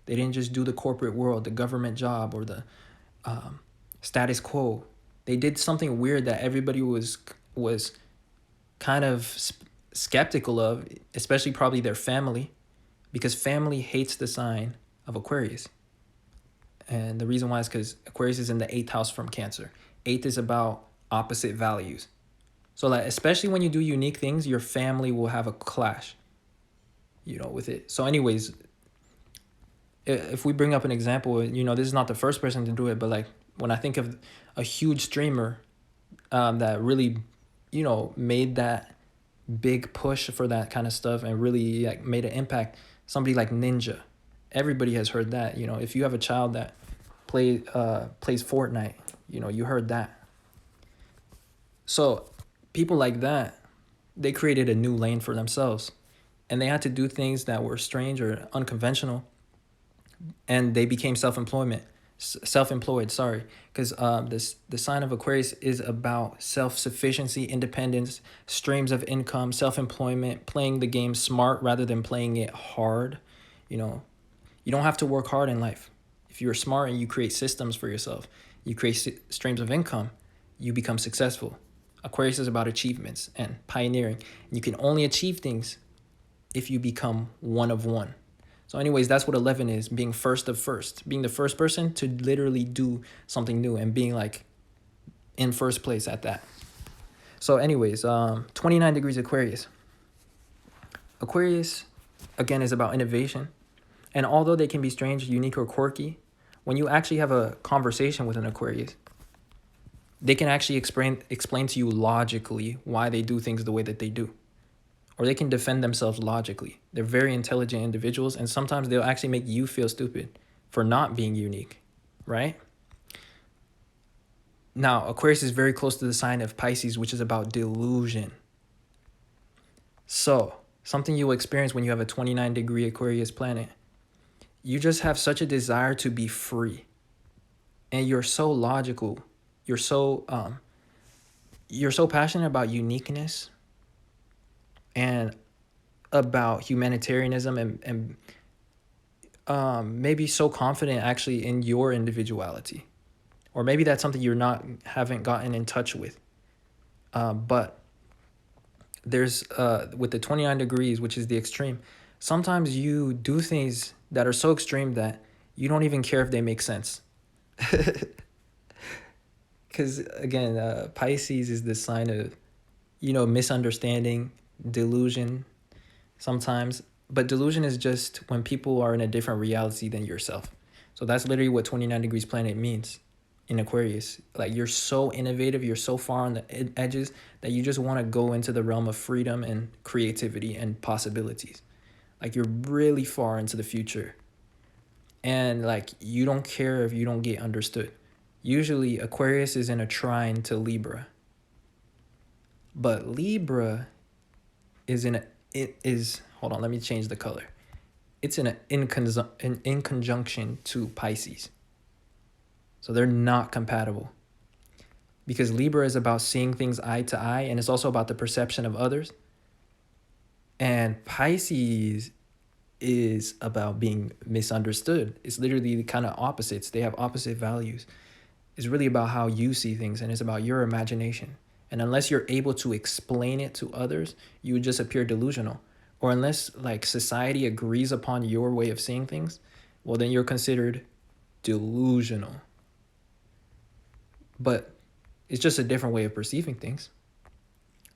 They didn't just do the corporate world, the government job, or the status quo. They did something weird that everybody was kind of skeptical of, especially probably their family, because family hates the sign of Aquarius. And the reason why is because Aquarius is in the 8th house from Cancer. 8th is about opposite values. So like, especially when you do unique things, your family will have a clash, you know, with it. So anyways, if we bring up an example, you know, this is not the first person to do it, but like when I think of a huge streamer that really, you know, made that big push for that kind of stuff and really like made an impact, somebody like Ninja. Everybody has heard that. You know, if you have a child that plays Fortnite, you know, you heard that. So people like that, they created a new lane for themselves, and they had to do things that were strange or unconventional, and they became self-employed, because the sign of Aquarius is about self-sufficiency, independence, streams of income, self-employment, playing the game smart rather than playing it hard. You know, you don't have to work hard in life. If you're smart and you create systems for yourself, you create streams of income, you become successful. Aquarius is about achievements and pioneering. And you can only achieve things if you become one of one. So anyways, that's what 11 is, being first of first, being the first person to literally do something new and being like in first place at that. So anyways, 29 degrees Aquarius. Aquarius, again, is about innovation. And although they can be strange, unique, or quirky, when you actually have a conversation with an Aquarius, they can actually explain to you logically why they do things the way that they do. Or they can defend themselves logically. They're very intelligent individuals, and sometimes they'll actually make you feel stupid for not being unique, right? Now, Aquarius is very close to the sign of Pisces, which is about delusion. So, something you'll experience when you have a 29-degree Aquarius planet, you just have such a desire to be free. And you're so logical. You're so passionate about uniqueness and about humanitarianism and maybe so confident actually in your individuality. Or maybe that's something haven't gotten in touch with. But there's, with the 29 degrees, which is the extreme, sometimes you do things that are so extreme that you don't even care if they make sense. Because again, Pisces is the sign of, you know, misunderstanding, delusion sometimes. But delusion is just when people are in a different reality than yourself. So that's literally what 29 degrees planet means in Aquarius. Like, you're so innovative, you're so far on the edges that you just want to go into the realm of freedom and creativity and possibilities. Like, you're really far into the future. And like, you don't care if you don't get understood. Usually Aquarius is in a trine to Libra. But Libra is hold on, let me change the color. It's in conjunction to Pisces. So they're not compatible. Because Libra is about seeing things eye to eye, and it's also about the perception of others. And Pisces is about being misunderstood. It's literally the kind of opposites. They have opposite values. It's really about how you see things, and it's about your imagination. And unless you're able to explain it to others, you just appear delusional. Or unless like society agrees upon your way of seeing things, well, then you're considered delusional. But it's just a different way of perceiving things.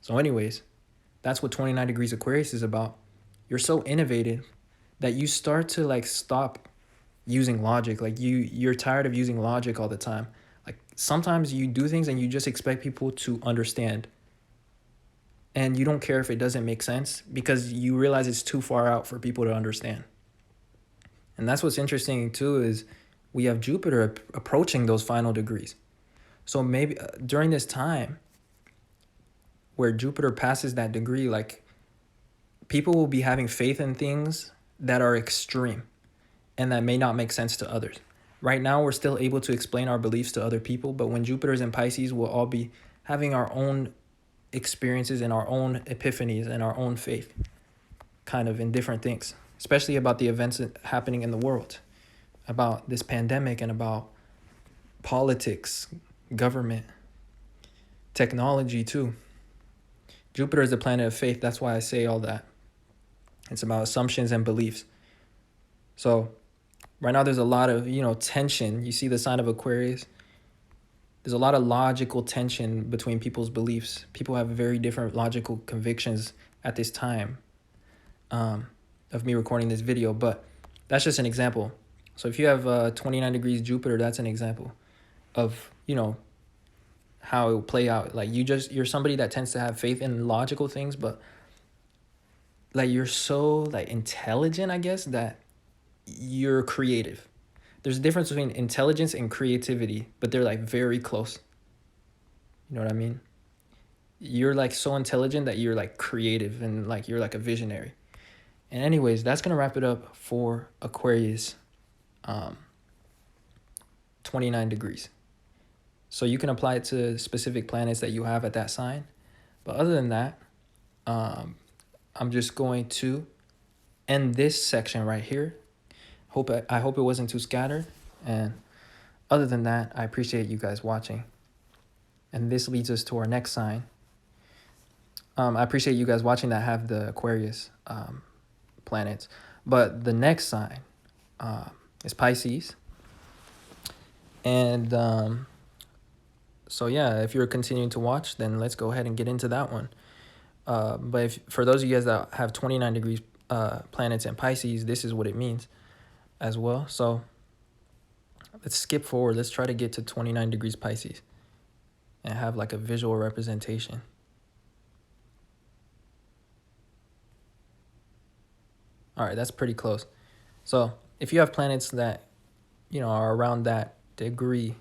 So anyways, that's what 29 degrees Aquarius is about. You're so innovative that you start to like stop using logic. Like you're tired of using logic all the time. Like sometimes you do things and you just expect people to understand. And you don't care if it doesn't make sense because you realize it's too far out for people to understand. And that's what's interesting too, is we have Jupiter approaching those final degrees. So maybe during this time where Jupiter passes that degree, like people will be having faith in things that are extreme and that may not make sense to others. Right now, we're still able to explain our beliefs to other people, but when Jupiter's in Pisces, we'll all be having our own experiences and our own epiphanies and our own faith, kind of in different things, especially about the events happening in the world, about this pandemic and about politics, government, technology too. Jupiter is the planet of faith. That's why I say all that. It's about assumptions and beliefs. So right now there's a lot of, tension. You see the sign of Aquarius. There's a lot of logical tension between people's beliefs. People have very different logical convictions at this time of me recording this video, but that's just an example. So if you have 29 degrees Jupiter, that's an example of, how it will play out. Like you're somebody that tends to have faith in logical things, but like you're so like intelligent, I guess, that you're creative. There's a difference between intelligence and creativity, but they're like very close. You know what I mean? You're like so intelligent that you're like creative and like you're like a visionary. And anyways, that's going to wrap it up for Aquarius 29 degrees. So you can apply it to specific planets that you have at that sign. But other than that, I'm just going to end this section right here. I hope it wasn't too scattered. And other than that, I appreciate you guys watching. And this leads us to our next sign. I appreciate you guys watching that have the Aquarius planets. But the next sign is Pisces. And so yeah, if you're continuing to watch, then let's go ahead and get into that one. But for those of you guys that have 29 degrees planets in Pisces, this is what it means as well. So let's skip forward. Let's try to get to 29 degrees Pisces and have like a visual representation. All right, that's pretty close. So if you have planets that, are around that degree,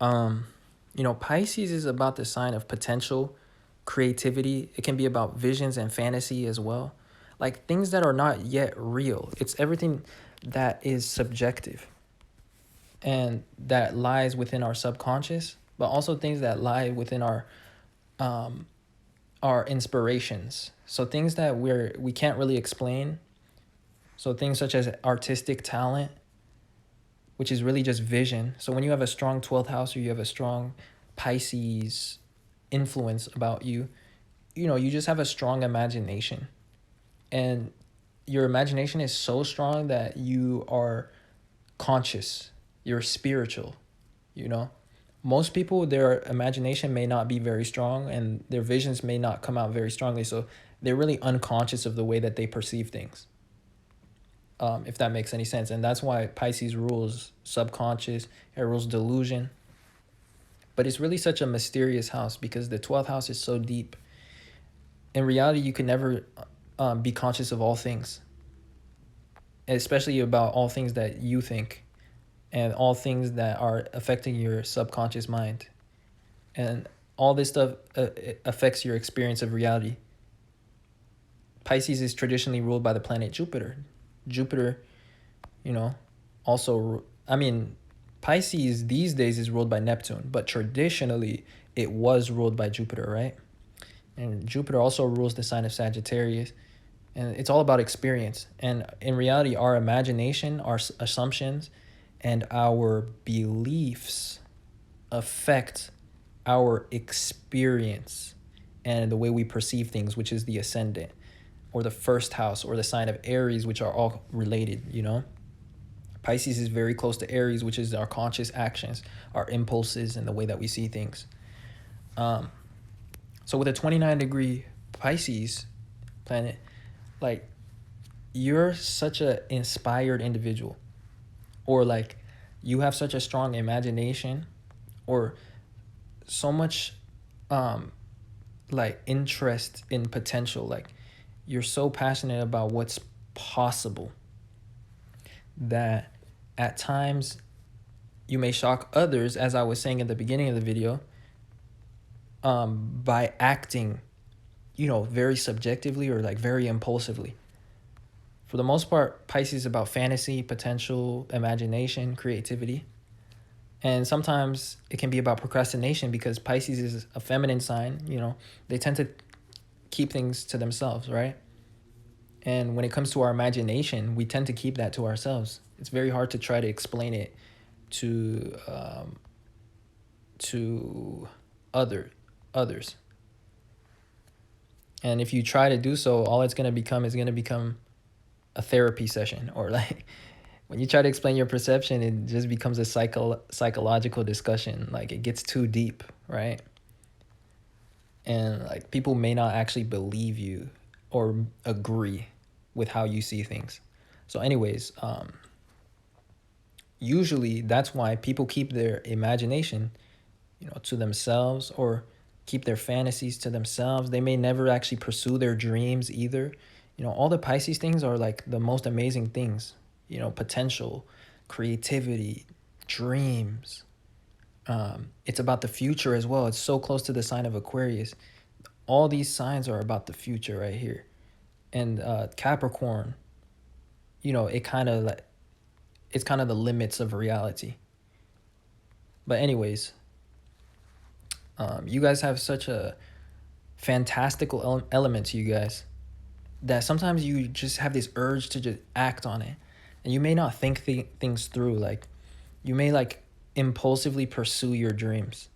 Pisces is about the sign of potential, creativity. It can be about visions and fantasy as well. Like things that are not yet real. It's everything that is subjective and that lies within our subconscious, but also things that lie within our inspirations. So things that we can't really explain. So things such as artistic talent, which is really just vision. So when you have a strong 12th house or you have a strong Pisces influence about you, you just have a strong imagination. And your imagination is so strong that you are conscious. You're spiritual, Most people, their imagination may not be very strong and their visions may not come out very strongly. So they're really unconscious of the way that they perceive things. If that makes any sense. And that's why Pisces rules subconscious, it rules delusion. But it's really such a mysterious house because the 12th house is so deep. In reality, you can never be conscious of all things, especially about all things that you think and all things that are affecting your subconscious mind. And all this stuff affects your experience of reality. Pisces is traditionally ruled by the planet Jupiter. Jupiter, Pisces these days is ruled by Neptune, but traditionally it was ruled by Jupiter, right? And Jupiter also rules the sign of Sagittarius, and it's all about experience. And in reality, our imagination, our assumptions, and our beliefs affect our experience and the way we perceive things, which is the ascendant, or the first house, or the sign of Aries, which are all related, you know? Pisces is very close to Aries, which is our conscious actions, our impulses, and the way that we see things. So with a 29-degree Pisces planet, like, you're such an inspired individual, or like you have such a strong imagination, or so much like interest in potential. Like, you're so passionate about what's possible that at times you may shock others, as I was saying at the beginning of the video, by acting, you know, very subjectively or like very impulsively. For the most part, Pisces is about fantasy, potential, imagination, creativity. And sometimes it can be about procrastination, because Pisces is a feminine sign, you know. They tend to keep things to themselves, right? And when it comes to our imagination, we tend to keep that to ourselves. It's very hard to try to explain it to others. And if you try to do so, all it's going to become is going to become a therapy session, or like when you try to explain your perception, it just becomes a psychological discussion. Like, it gets too deep, right? And like, people may not actually believe you or agree with how you see things. So anyways, usually that's why people keep their imagination, you know, to themselves, or keep their fantasies to themselves. They may never actually pursue their dreams either. You know, all the Pisces things are like the most amazing things, you know, potential, creativity, dreams. It's about the future as well. It's so close to the sign of Aquarius. All these signs are about the future right here. And Capricorn, you know, it's kind of the limits of reality. But anyways, you guys have such a fantastical element to you guys, that sometimes you just have this urge to just act on it. And you may not think things through. Like, you may like impulsively pursue your dreams.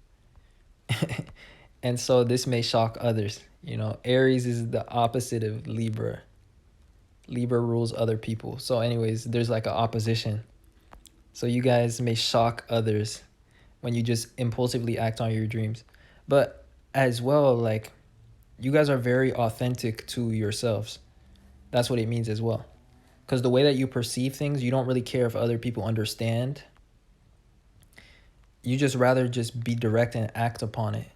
And so this may shock others. You know, Aries is the opposite of Libra. Libra rules other people. So anyways, there's like an opposition. So you guys may shock others when you just impulsively act on your dreams. But as well, like, you guys are very authentic to yourselves. That's what it means as well. Because the way that you perceive things, you don't really care if other people understand. You just rather just be direct and act upon it,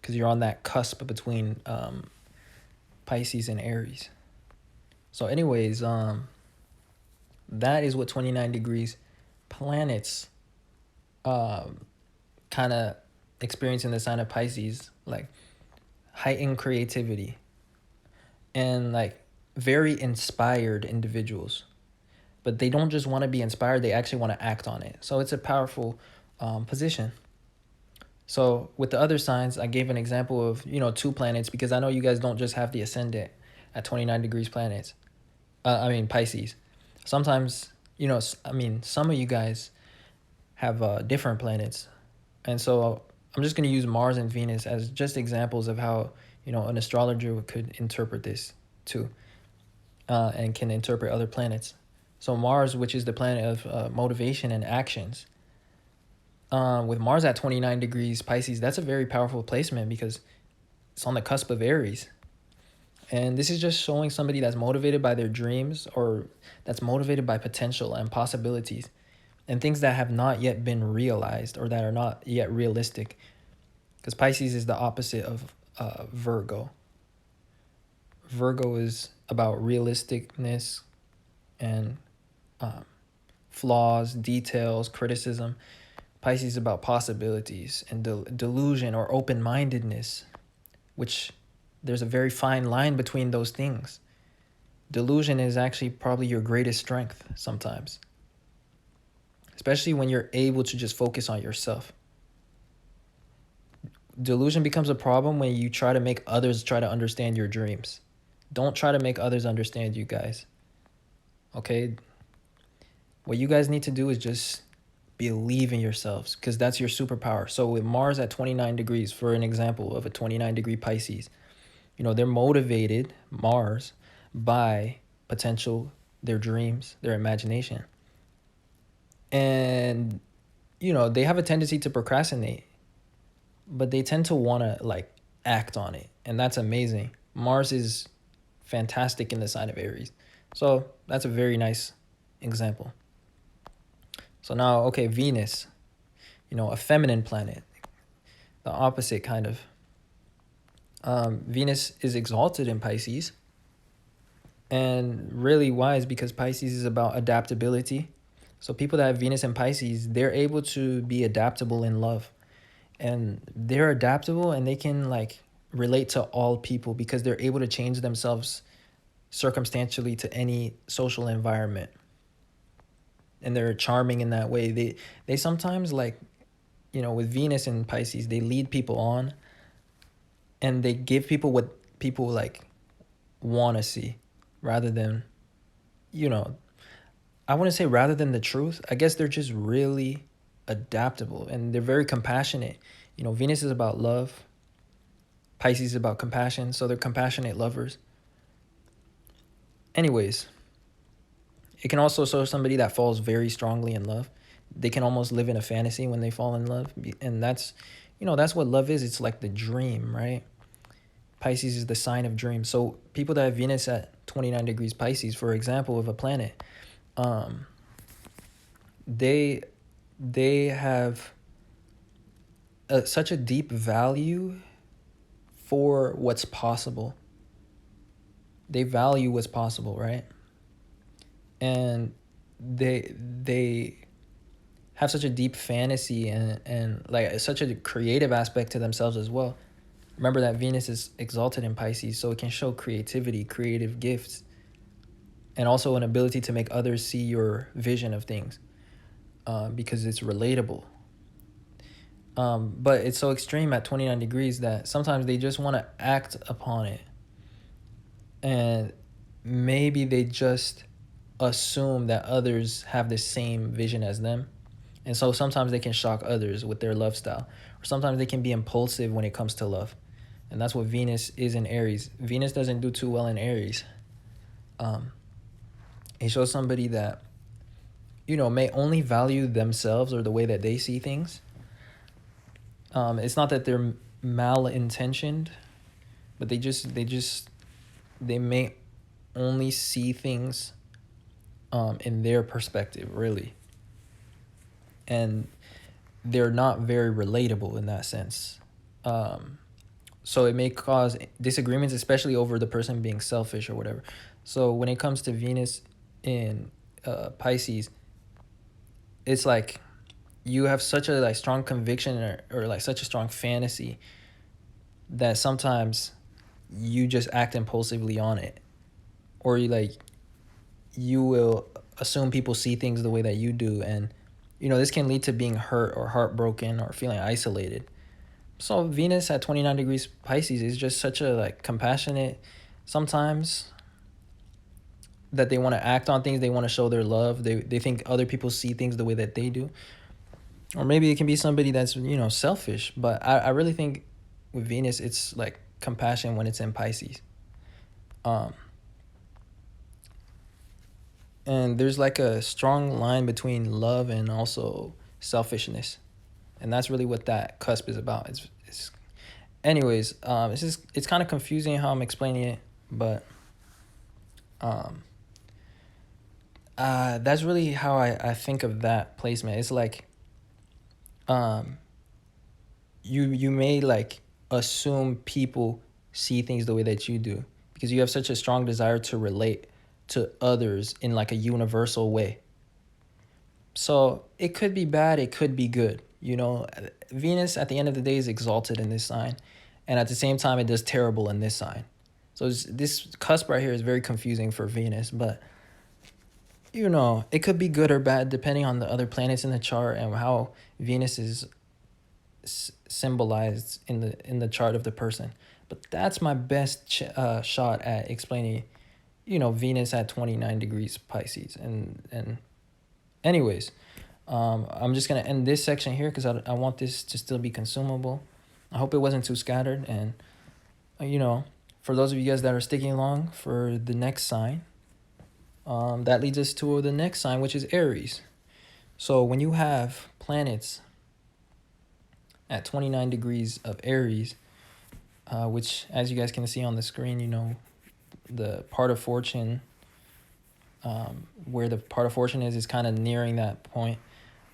because you're on that cusp between Pisces and Aries. So anyways, that is what 29 degrees planets kind of experience in the sign of Pisces. Like, heightened creativity, and like very inspired individuals. But they don't just want to be inspired, they actually want to act on it. So it's a powerful position. So with the other signs, I gave an example of, you know, 2 planets, because I know you guys don't just have the ascendant at 29 degrees planets. Pisces. Sometimes, you know, some of you guys have different planets. And so I'm just going to use Mars and Venus as just examples of how, you know, an astrologer could interpret this too, and can interpret other planets. So Mars, which is the planet of motivation and actions, with Mars at 29 degrees Pisces, that's a very powerful placement, because it's on the cusp of Aries. And this is just showing somebody that's motivated by their dreams, or that's motivated by potential and possibilities, and things that have not yet been realized, or that are not yet realistic. Because Pisces is the opposite of Virgo. Virgo is about realisticness and flaws, details, criticism. Pisces is about possibilities and delusion or open-mindedness, which there's a very fine line between those things. Delusion is actually probably your greatest strength sometimes, especially when you're able to just focus on yourself. Delusion becomes a problem when you try to make others try to understand your dreams. Don't try to make others understand you guys. Okay? What you guys need to do is just believe in yourselves, because that's your superpower. So with Mars at 29 degrees, for an example of a 29-degree Pisces, you know, they're motivated, Mars, by potential, their dreams, their imagination. And, you know, they have a tendency to procrastinate, but they tend to want to like act on it. And that's amazing. Mars is fantastic in the sign of Aries. So that's a very nice example. So now, okay, Venus, you know, a feminine planet, the opposite kind of. Venus is exalted in Pisces. And really, why is because Pisces is about adaptability. So people that have Venus and Pisces, they're able to be adaptable in love. And they're adaptable and they can like relate to all people because they're able to change themselves circumstantially to any social environment. And they're charming in that way. They sometimes, like, you know, with Venus and Pisces, they lead people on and they give people what people like want to see rather than, you know, I want to say rather than the truth. I guess they're just really adaptable and they're very compassionate. You know, Venus is about love. Pisces is about compassion. So they're compassionate lovers. Anyways, it can also show somebody that falls very strongly in love. They can almost live in a fantasy when they fall in love. And that's, you know, that's what love is. It's like the dream, right? Pisces is the sign of dreams. So people that have Venus at 29 degrees Pisces, for example, of a planet, they have such a deep value for what's possible. They value what's possible, right? And they have such a deep fantasy and like such a creative aspect to themselves as well. Remember that Venus is exalted in Pisces, so it can show creativity, creative gifts, and also an ability to make others see your vision of things because it's relatable. But it's so extreme at 29 degrees that sometimes they just want to act upon it. And maybe they just assume that others have the same vision as them. And so sometimes they can shock others with their love style. Or sometimes they can be impulsive when it comes to love. And that's what Venus is in Aries. Venus doesn't do too well in Aries. It shows somebody that, you know, may only value themselves or the way that they see things. It's not that they're malintentioned, but they may only see things in their perspective, really. And they're not very relatable in that sense. So it may cause disagreements, especially over the person being selfish or whatever. So when it comes to Venus in Pisces, it's like you have such a like strong conviction or like such a strong fantasy that sometimes you just act impulsively on it. Or you will assume people see things the way that you do, and you know this can lead to being hurt or heartbroken or feeling isolated. So Venus at 29 degrees Pisces is just such a like compassionate, sometimes that they want to act on things, they want to show their love, they think other people see things the way that they do. Or maybe it can be somebody that's, you know, selfish, but I really think with Venus it's like compassion when it's in Pisces. And there's like a strong line between love and also selfishness. And that's really what that cusp is about. Anyways, it's kind of confusing how I'm explaining it, but that's really how I think of that placement. It's like you may like assume people see things the way that you do because you have such a strong desire to relate to others in like a universal way. So it could be bad, it could be good. You know, Venus at the end of the day is exalted in this sign, and at the same time it does terrible in this sign. So this cusp right here is very confusing for Venus, but you know, it could be good or bad depending on the other planets in the chart and how Venus is symbolized in the chart of the person. But that's my best shot at explaining, you know, Venus at 29 degrees Pisces. And anyways, I'm just going to end this section here because I want this to still be consumable. I hope it wasn't too scattered. And, for those of you guys that are sticking along for the next sign, that leads us to the next sign, which is Aries. So when you have planets at 29 degrees of Aries, which, as you guys can see on the screen, the part of fortune, where the part of fortune is kind of nearing that point.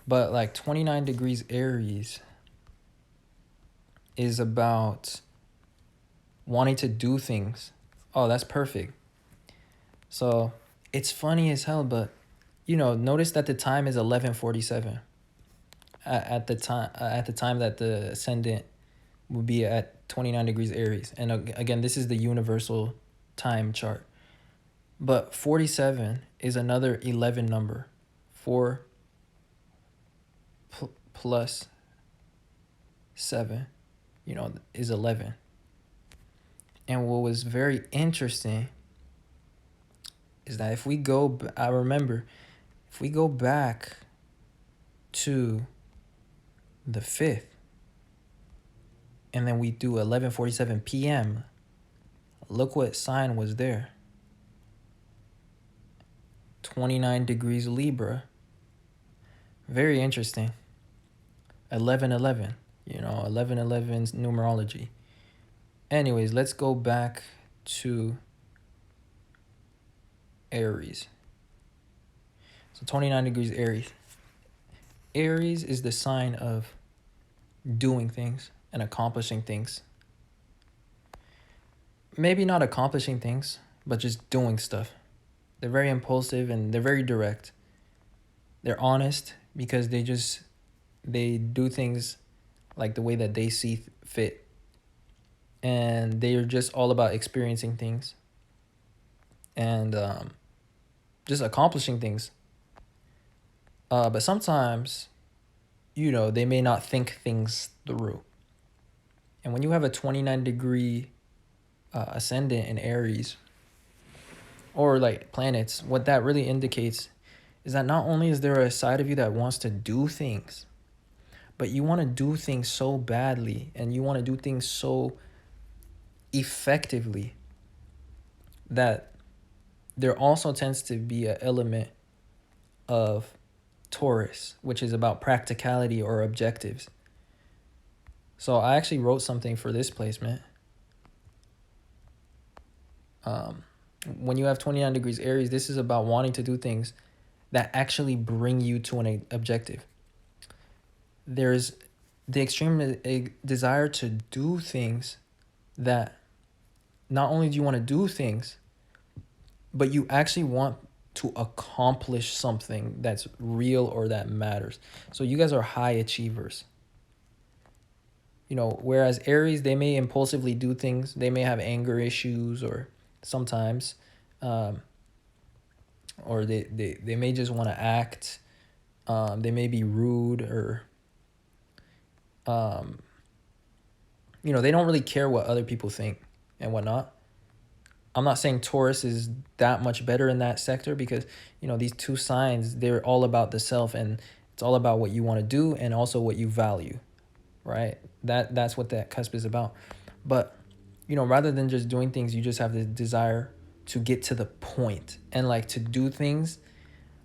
But like 29 degrees Aries is about wanting to do things. Oh, that's perfect. So it's funny as hell, but notice that the time is 11:47 at the time that the ascendant would be at 29 degrees Aries. And again, this is the universal time chart. But 47 is another 11 number. 4 plus 7, is 11. And what was very interesting is that if we go back to the 5th, and then we do 11:47 p.m., look what sign was there. 29 degrees Libra. Very interesting. 11:11, 11:11's numerology. Anyways, let's go back to Aries. So 29 degrees Aries. Aries is the sign of doing things and accomplishing things. Maybe not accomplishing things, but just doing stuff. They're very impulsive and they're very direct. They're honest because they do things like the way that they see fit. And they are just all about experiencing things and just accomplishing things. But sometimes, they may not think things through. And when you have a 29 degree ascendant in Aries, or like planets, what that really indicates is that not only is there a side of you that wants to do things, but you want to do things so badly and you want to do things so effectively that there also tends to be an element of Taurus, which is about practicality or objectives. So I actually wrote something for this placement. When you have 29 degrees Aries, this is about wanting to do things that actually bring you to an objective. There's the extreme desire to do things that not only do you want to do things, but you actually want to accomplish something that's real or that matters. So you guys are high achievers. Whereas Aries, they may impulsively do things. They may have anger issues or sometimes, or they may just want to act. They may be rude or, they don't really care what other people think and whatnot. I'm not saying Taurus is that much better in that sector because, these two signs, they're all about the self and it's all about what you want to do and also what you value, right? That's what that cusp is about. But, rather than just doing things, you just have the desire to get to the point and like to do things,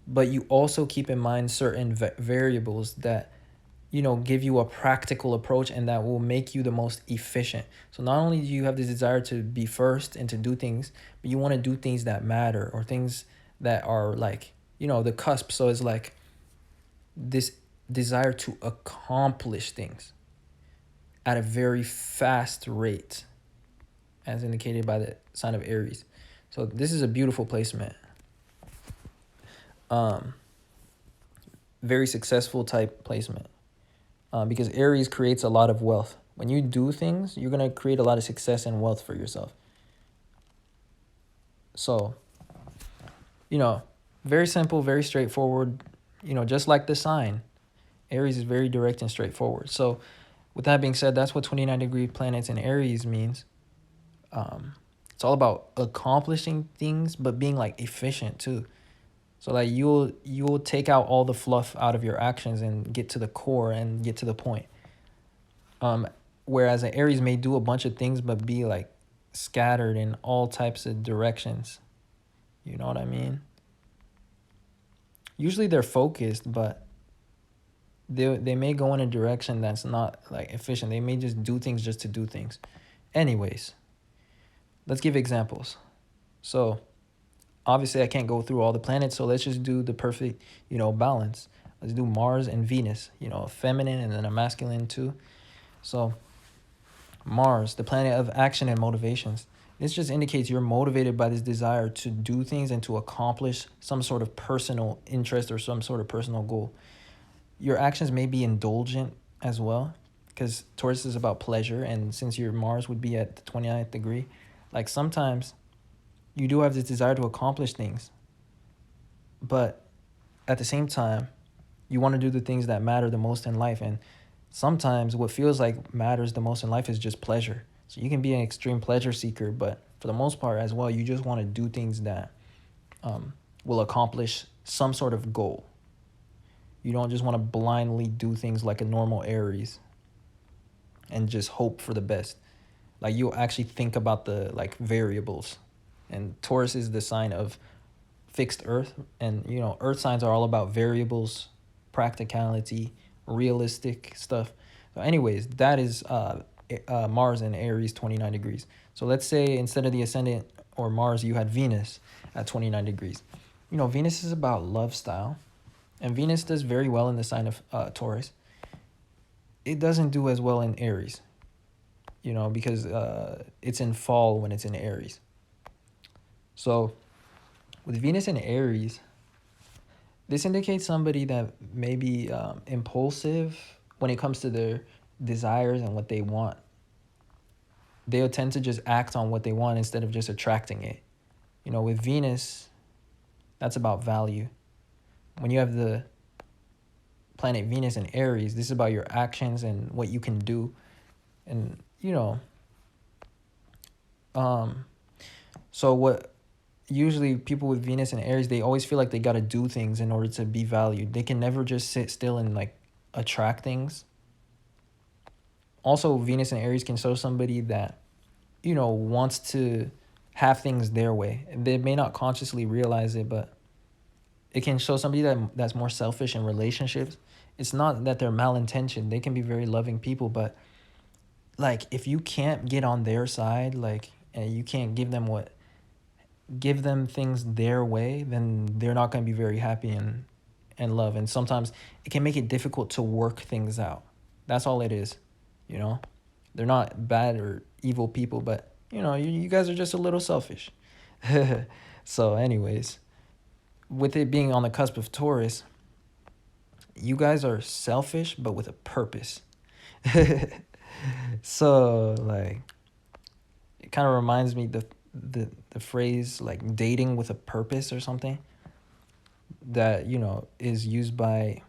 but you also keep in mind certain variables that, give you a practical approach and that will make you the most efficient. So not only do you have this desire to be first and to do things, but you want to do things that matter or things that are like, the cusp. So it's like this desire to accomplish things at a very fast rate, as indicated by the sign of Aries. So this is a beautiful placement. Very successful type placement. Because Aries creates a lot of wealth. When you do things, you're going to create a lot of success and wealth for yourself. So, very simple, very straightforward, just like the sign. Aries is very direct and straightforward. So, with that being said, that's what 29 degree planets in Aries means. It's all about accomplishing things, but being like efficient too. So like you'll take out all the fluff out of your actions and get to the core and get to the point. Whereas an Aries may do a bunch of things but be like scattered in all types of directions. You know what I mean? Usually they're focused, but they may go in a direction that's not like efficient. They may just do things just to do things. Anyways, let's give examples. So obviously I can't go through all the planets, so let's just do the perfect, balance. Let's do Mars and Venus, a feminine and then a masculine too. So Mars, the planet of action and motivations. This just indicates you're motivated by this desire to do things and to accomplish some sort of personal interest or some sort of personal goal. Your actions may be indulgent as well, because Taurus is about pleasure, and since your Mars would be at the 29th degree, like sometimes you do have this desire to accomplish things, but at the same time, you want to do the things that matter the most in life, and sometimes what feels like matters the most in life is just pleasure. So you can be an extreme pleasure seeker, but for the most part as well, you just want to do things that will accomplish some sort of goal. You don't just want to blindly do things like a normal Aries and just hope for the best. Like you'll actually think about the like variables. And Taurus is the sign of fixed earth. And, earth signs are all about variables, practicality, realistic stuff. So anyways, that is Mars and Aries 29 degrees. So let's say instead of the ascendant or Mars, you had Venus at 29 degrees. Venus is about love style. And Venus does very well in the sign of Taurus. It doesn't do as well in Aries, because it's in fall when it's in Aries. So with Venus in Aries, this indicates somebody that may be impulsive when it comes to their desires and what they want. They'll tend to just act on what they want instead of just attracting it. With Venus, that's about value. When you have the planet Venus in Aries, this is about your actions and what you can do. And, so what usually people with Venus and Aries, they always feel like they got to do things in order to be valued. They can never just sit still and like attract things. Also, Venus and Aries can show somebody that, wants to have things their way. They may not consciously realize it, but it can show somebody that's more selfish in relationships. It's not that they're malintentioned. They can be very loving people, but like if you can't get on their side, like, and you can't give them things their way, then they're not going to be very happy and love. And sometimes it can make it difficult to work things out. That's all it is. They're not bad or evil people, but you guys are just a little selfish. So anyways, with it being on the cusp of Taurus, you guys are selfish, but with a purpose. So like, it kind of reminds me the phrase like dating with a purpose or something that, is used by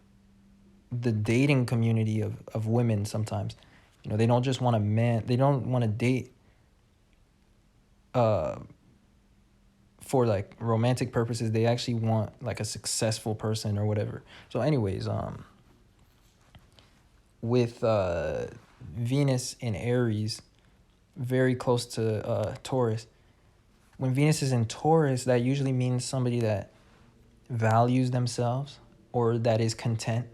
the dating community of women sometimes. They don't just want a man, they don't want to date for like romantic purposes. They actually want like a successful person or whatever. So anyways, with Venus in Aries, very close to Taurus. When Venus is in Taurus, that usually means somebody that values themselves or that is content.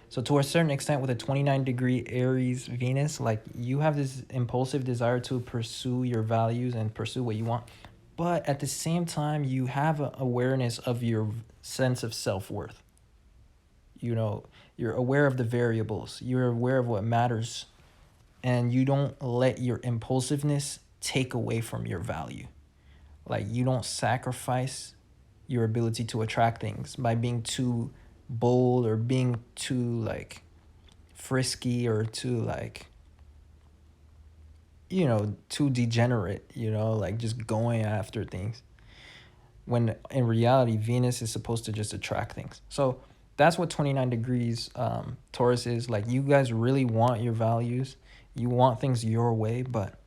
So to a certain extent, with a 29-degree Aries Venus, like you have this impulsive desire to pursue your values and pursue what you want. But at the same time, you have an awareness of your sense of self-worth. You're aware of the variables. You're aware of what matters. And you don't let your impulsiveness take away from your value. Like you don't sacrifice your ability to attract things by being too bold or being too like frisky or too like, too degenerate, like just going after things. When in reality, Venus is supposed to just attract things. So that's what 29 degrees Taurus is. Like you guys really want your values. You want things your way, but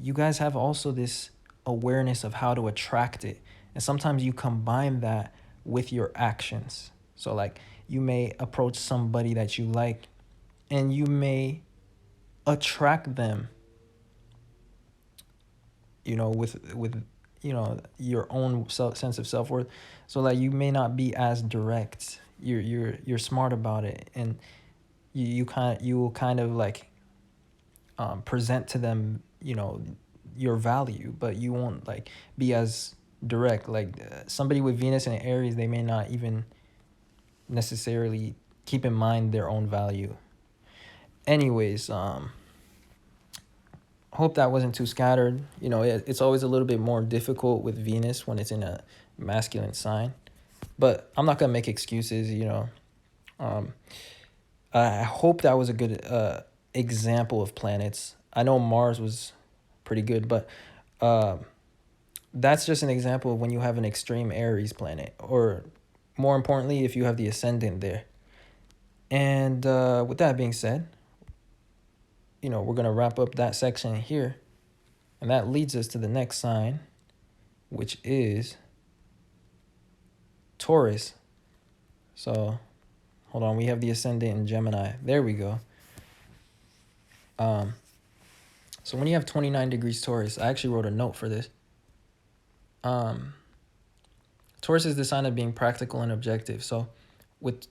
you guys have also this awareness of how to attract it. And sometimes you combine that with your actions. So like you may approach somebody that you like and you may attract them, with your own sense of self-worth. So like you may not be as direct. You're smart about it, and you will kind of like present to them, your value, but you won't like be as direct. Like somebody with Venus and Aries, they may not even necessarily keep in mind their own value. Anyways, hope that wasn't too scattered. It's always a little bit more difficult with Venus when it's in a masculine sign, but I'm not gonna make excuses. I hope that was a good example of planets. I know Mars was pretty good, but that's just an example of when you have an extreme Aries planet, or more importantly, if you have the Ascendant there. And with that being said, we're going to wrap up that section here. And that leads us to the next sign, which is Taurus. So hold on, we have the Ascendant in Gemini. There we go. So when you have 29 degrees Taurus, I actually wrote a note for this. Taurus is the sign of being practical and objective. So with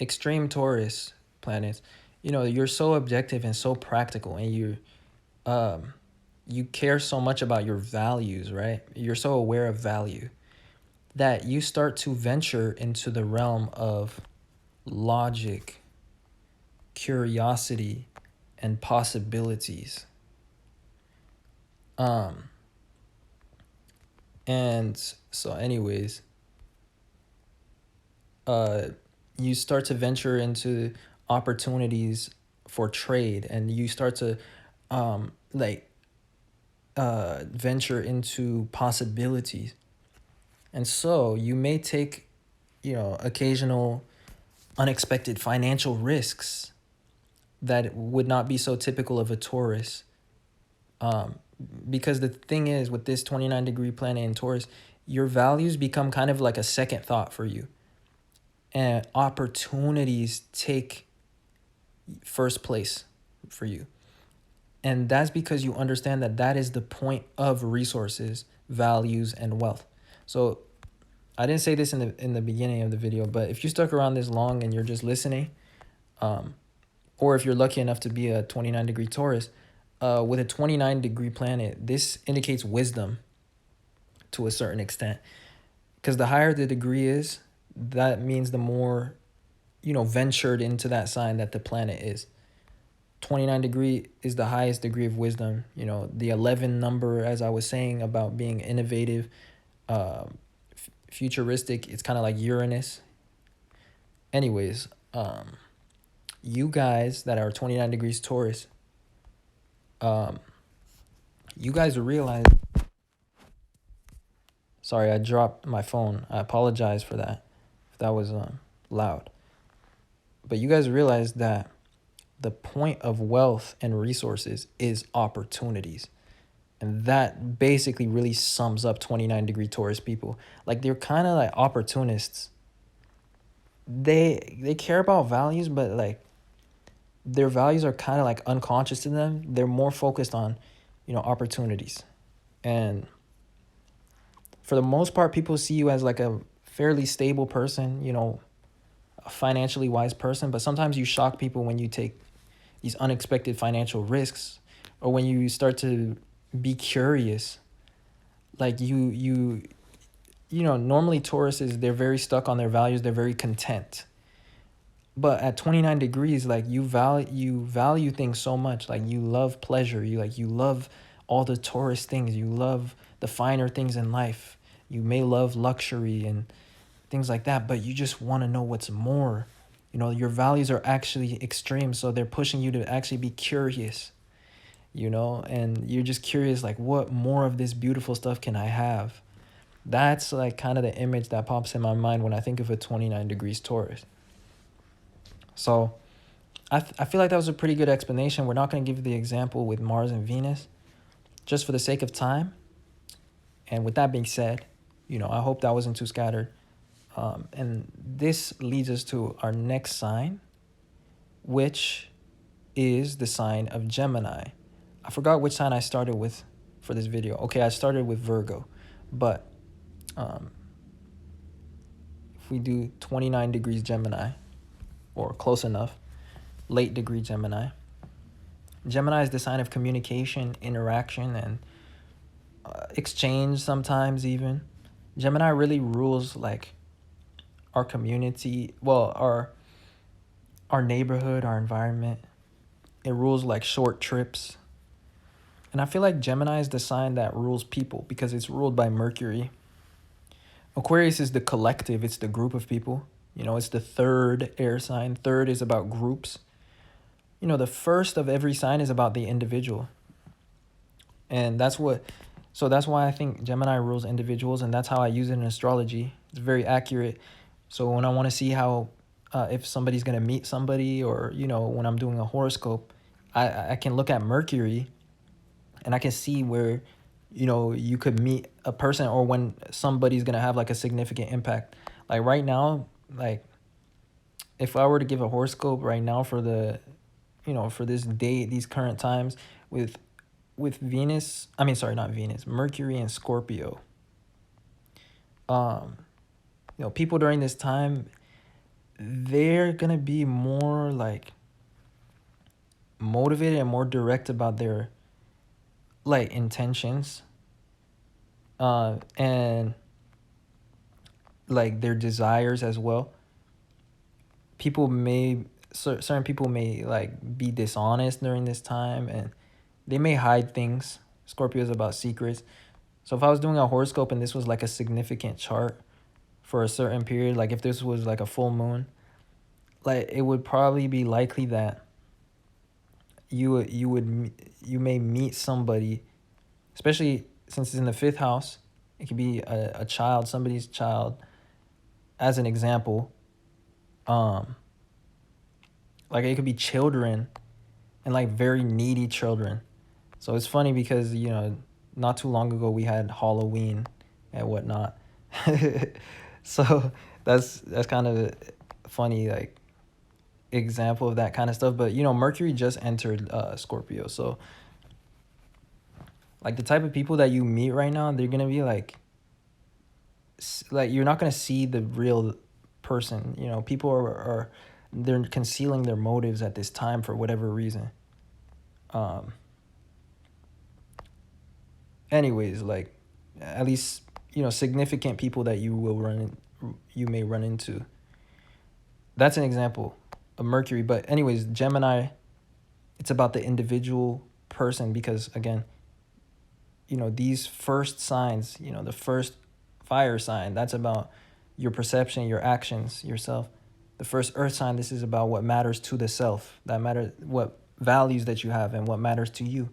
extreme Taurus planets, you're so objective and so practical, and you care so much about your values, right? You're so aware of value that you start to venture into the realm of logic, curiosity, and possibilities. And so anyways, you start to venture into opportunities for trade, and you start to venture into possibilities. And so you may take, occasional unexpected financial risks that would not be so typical of a Taurus. Because the thing is, with this 29 degree planet in Taurus, your values become kind of like a second thought for you. And opportunities take first place for you. And that's because you understand that is the point of resources, values, and wealth. So I didn't say this in the beginning of the video, but if you stuck around this long and you're just listening, or if you're lucky enough to be a 29 degree Taurus, with a 29 degree planet, this indicates wisdom to a certain extent. Because the higher the degree is, that means the more, ventured into that sign that the planet is. 29 degree is the highest degree of wisdom. The 11 number, as I was saying, about being innovative, futuristic, it's kind of like Uranus. Anyways, you guys that are 29 degrees Taurus, you guys realize, sorry, I dropped my phone. I apologize for that, if that was loud. But you guys realize that the point of wealth and resources is opportunities. And that basically really sums up 29 degree Taurus people. Like, they're kind of like opportunists. They care about values, but like their values are kind of like unconscious to them. They're more focused on, opportunities. And for the most part, people see you as like a fairly stable person, a financially wise person. But sometimes you shock people when you take these unexpected financial risks, or when you start to be curious. Like normally Tauruses, they're very stuck on their values. They're very content. But at 29 degrees, like you value things so much. Like you love pleasure. You love all the Taurus things. You love the finer things in life. You may love luxury and things like that, but you just want to know what's more. Your values are actually extreme, so they're pushing you to actually be curious, and you're just curious, like, what more of this beautiful stuff can I have? That's like kind of the image that pops in my mind when I think of a 29 degrees Taurus. So I feel like that was a pretty good explanation. We're not going to give the example with Mars and Venus just for the sake of time. And with that being said, I hope that wasn't too scattered. And this leads us to our next sign, which is the sign of Gemini. I forgot which sign I started with for this video. Okay, I started with Virgo, but if we do 29 degrees Gemini, or close enough, late degree Gemini. Gemini is the sign of communication, interaction, and exchange sometimes even. Gemini really rules like our community, well, our neighborhood, our environment. It rules like short trips. And I feel like Gemini is the sign that rules people because it's ruled by Mercury. Aquarius is the collective, it's the group of people. You know, it's the third air sign. Third is about groups. You know, the first of every sign is about the individual. And that's why I think Gemini rules individuals, and that's how I use it in astrology. It's very accurate. So when I want to see how, if somebody's going to meet somebody, or, you know, when I'm doing a horoscope, I can look at Mercury and I can see where, you know, you could meet a person, or when somebody's going to have like a significant impact. Like right now, like if I were to give a horoscope right now for the, you know, for this day, these current times with Venus, I mean, sorry, not Venus, Mercury and Scorpio. You know, people during this time, they're going to be more like motivated and more direct about their like intentions, and like their desires as well. Certain people may like be dishonest during this time, and they may hide things. Scorpio is about secrets. So if I was doing a horoscope and this was like a significant chart for a certain period, like if this was like a full moon, like it would probably be likely that you may meet somebody, especially since it's in the fifth house. It could be a child, somebody's child, as an example. Like it could be children, and like very needy children. So it's funny because, you know, not too long ago we had Halloween and whatnot. So that's kind of a funny like example of that kind of stuff. But, you know, Mercury just entered Scorpio. So like the type of people that you meet right now, they're going to be like you're not going to see the real person. You know, people are they're concealing their motives at this time for whatever reason. Anyways, like at least, you know, significant people that you may run into. That's an example of Mercury. But anyways, Gemini, it's about the individual person, because again, you know, these first signs, you know, the first fire sign, that's about your perception, your actions, yourself. The first earth sign, this is about what matters to the self, that matter, what values that you have and what matters to you.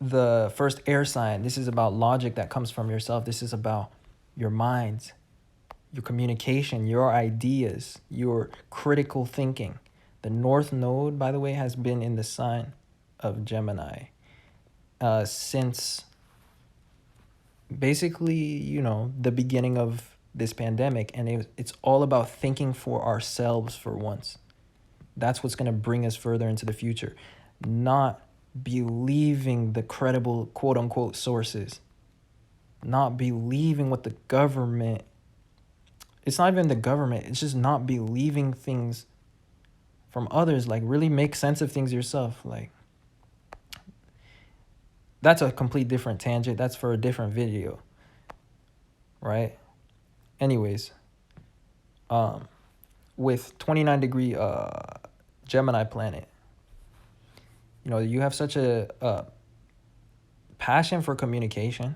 The first air sign, this is about logic that comes from yourself. This is about your mind, your communication, your ideas, your critical thinking. The North Node, by the way, has been in the sign of Gemini since basically, you know, the beginning of this pandemic. And it's all about thinking for ourselves for once. That's what's going to bring us further into the future, not believing the credible quote unquote sources, not believing what the government, it's not even the government, it's just not believing things from others. Like really make sense of things yourself. Like that's a complete different tangent. That's for a different video, right? Anyways, with 29 degree Gemini planet, you know, you have such a passion for communication,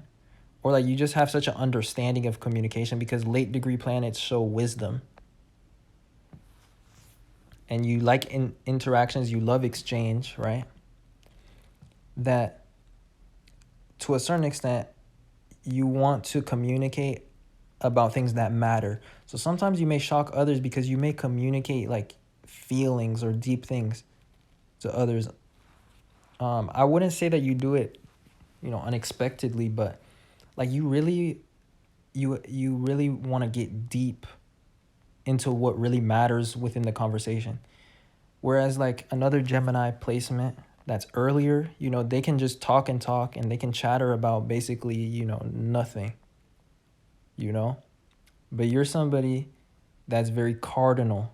or like you just have such an understanding of communication, because late degree planets show wisdom. And you like interactions, you love exchange, right? That to a certain extent, you want to communicate about things that matter. So sometimes you may shock others because you may communicate like feelings or deep things to others. I wouldn't say that you do it, you know, unexpectedly, but like you really you really want to get deep into what really matters within the conversation. Whereas like another Gemini placement that's earlier, you know, they can just talk and talk and they can chatter about basically, you know, nothing, you know. But you're somebody that's very cardinal,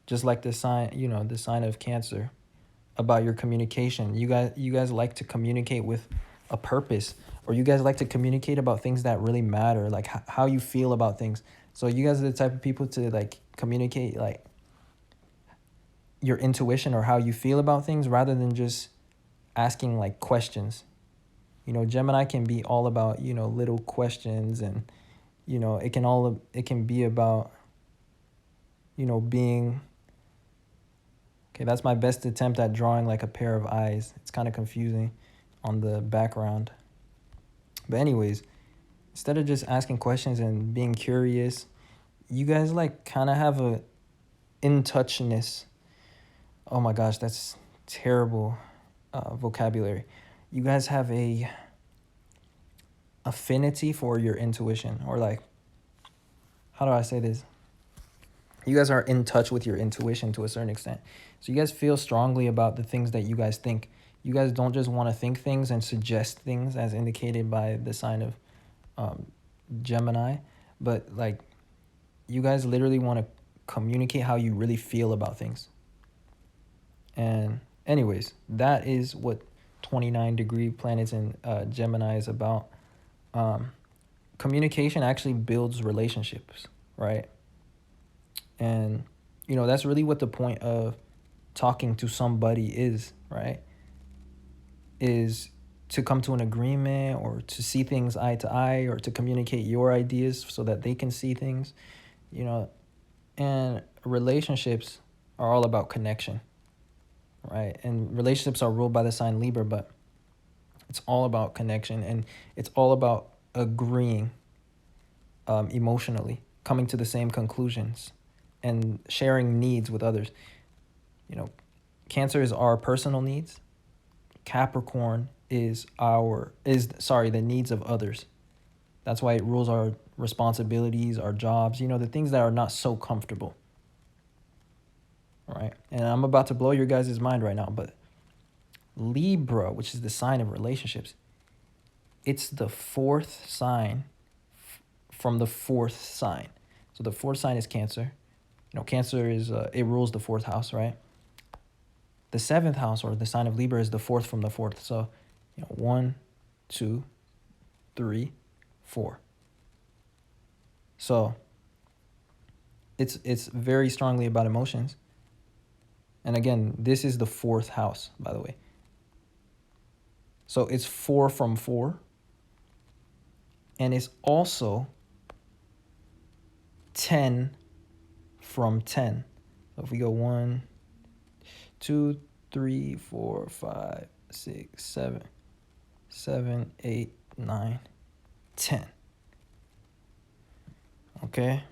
just like the sign, you know, the sign of Cancer, about your communication. You guys like to communicate with a purpose, or you guys like to communicate about things that really matter, like how you feel about things. So you guys are the type of people to like communicate like your intuition or how you feel about things rather than just asking like questions. You know, Gemini can be all about, you know, little questions, and you know, it can be about, you know, being okay. That's my best attempt at drawing like a pair of eyes. It's kind of confusing on the background. But anyways, instead of just asking questions and being curious, you guys like kind of have a in touchness. Oh my gosh, that's terrible vocabulary. You guys have a affinity for your intuition, or like, how do I say this? You guys are in touch with your intuition to a certain extent. So you guys feel strongly about the things that you guys think. You guys don't just want to think things and suggest things as indicated by the sign of Gemini, but like you guys literally want to communicate how you really feel about things. And anyways, that is what 29-degree planets in Gemini is about. Communication actually builds relationships, right? And, you know, that's really what the point of talking to somebody is, right? Is to come to an agreement, or to see things eye to eye, or to communicate your ideas so that they can see things, you know. And relationships are all about connection, right? And relationships are ruled by the sign Libra, but it's all about connection, and it's all about agreeing emotionally, coming to the same conclusions, and sharing needs with others. You know, Cancer is our personal needs. Capricorn is the needs of others. That's why it rules our responsibilities, our jobs, you know, the things that are not so comfortable. Right? And I'm about to blow your guys' mind right now, but Libra, which is the sign of relationships, it's the fourth sign from the fourth sign. So the fourth sign is Cancer. You know, Cancer is, it rules the fourth house, right? The seventh house, or the sign of Libra, is the fourth from the fourth. So, you know, 1, 2, 3, 4. So it's very strongly about emotions. And again, this is the fourth house, by the way. So it's 4 from 4. And it's also 10 from 10. So if we go 1, 2, 3, 4, 5, 6, 7, 7, 8, 9, 10. Okay?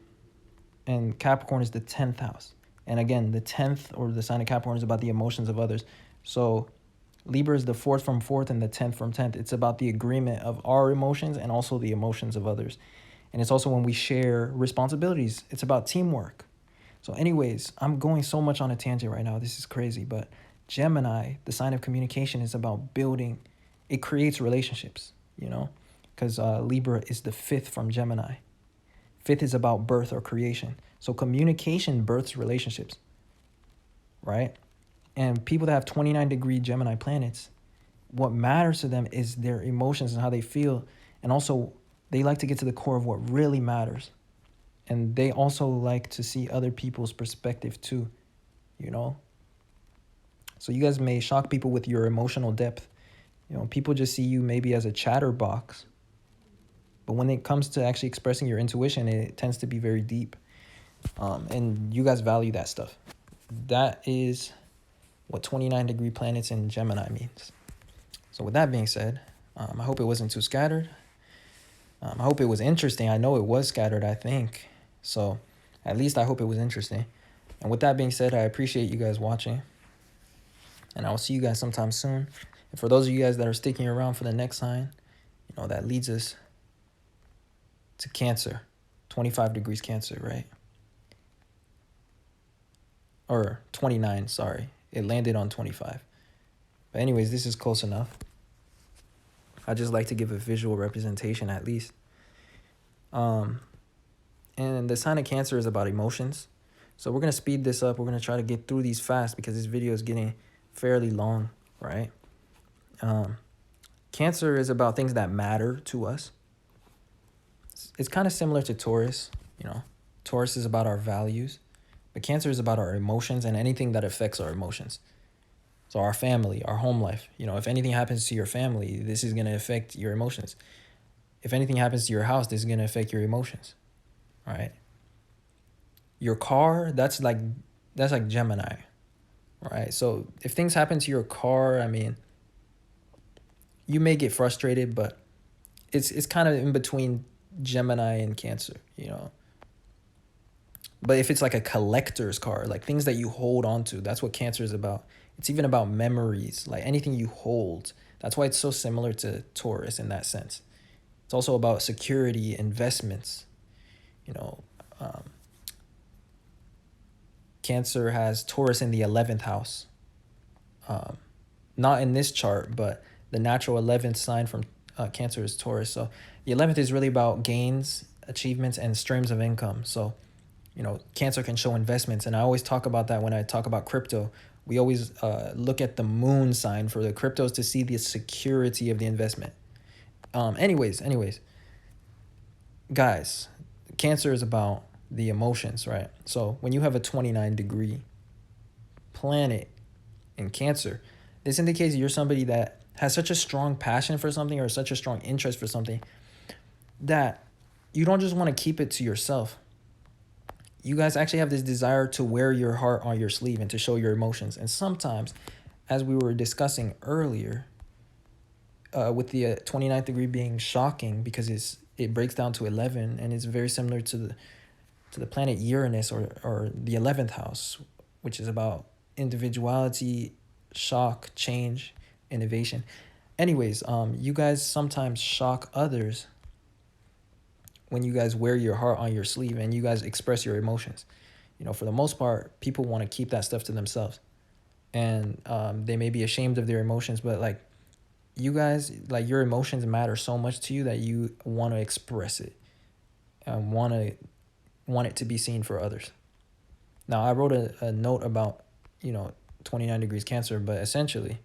And Capricorn is the 10th house. And again, the 10th, or the sign of Capricorn, is about the emotions of others. So Libra is the 4th from 4th and the 10th from 10th. It's about the agreement of our emotions and also the emotions of others. And it's also when we share responsibilities. It's about teamwork. So anyways, I'm going so much on a tangent right now. This is crazy. But Gemini, the sign of communication, is about building. It creates relationships, you know, because Libra is the 5th from Gemini. 5th is about birth or creation. So communication births relationships, right? And people that have 29-degree Gemini planets, what matters to them is their emotions and how they feel. And also, they like to get to the core of what really matters. And they also like to see other people's perspective too, you know? So you guys may shock people with your emotional depth. You know, people just see you maybe as a chatterbox. But when it comes to actually expressing your intuition, it tends to be very deep. And you guys value that stuff. That is what 29-degree planets in Gemini means. So with that being said, I hope it wasn't too scattered. I hope it was interesting. I know it was scattered, I think. So at least I hope it was interesting. And with that being said, I appreciate you guys watching. And I'll see you guys sometime soon. And for those of you guys that are sticking around for the next sign, you know, that leads us to Cancer, 25 degrees Cancer, right? Or 29, sorry. It landed on 25. But anyways, this is close enough. I just like to give a visual representation at least. And the sign of Cancer is about emotions. So we're going to speed this up. We're going to try to get through these fast because this video is getting fairly long, right? Cancer is about things that matter to us. It's kind of similar to Taurus, you know. Taurus is about our values, but Cancer is about our emotions and anything that affects our emotions. So our family, our home life, you know, if anything happens to your family, this is going to affect your emotions. If anything happens to your house, this is going to affect your emotions, right? Your car, that's like Gemini, right? So if things happen to your car, I mean, you may get frustrated, but it's kind of in between Gemini and Cancer, you know. But if it's like a collector's car, like things that you hold on to, that's what Cancer is about. It's even about memories, like anything you hold. That's why it's so similar to Taurus in that sense. It's also about security, investments, you know. Cancer has Taurus in the 11th house. Not in this chart, but the natural 11th sign from Cancer is Taurus. So the 11th is really about gains, achievements, and streams of income. So, you know, Cancer can show investments. And I always talk about that when I talk about crypto. We always look at the moon sign for the cryptos to see the security of the investment. Anyways, guys, Cancer is about the emotions, right? So when you have a 29-degree planet in Cancer, this indicates you're somebody that has such a strong passion for something or such a strong interest for something that you don't just want to keep it to yourself. You guys actually have this desire to wear your heart on your sleeve and to show your emotions. And sometimes, as we were discussing earlier, with the 29th degree being shocking because it breaks down to 11 and it's very similar to the planet Uranus or the 11th house, which is about individuality, shock, change, innovation. Anyways, you guys sometimes shock others when you guys wear your heart on your sleeve and you guys express your emotions. You know, for the most part, people want to keep that stuff to themselves. And they may be ashamed of their emotions, but like you guys, like your emotions matter so much to you that you want to express it and want it to be seen for others. Now, I wrote a note about, you know, 29 degrees Cancer, but essentially,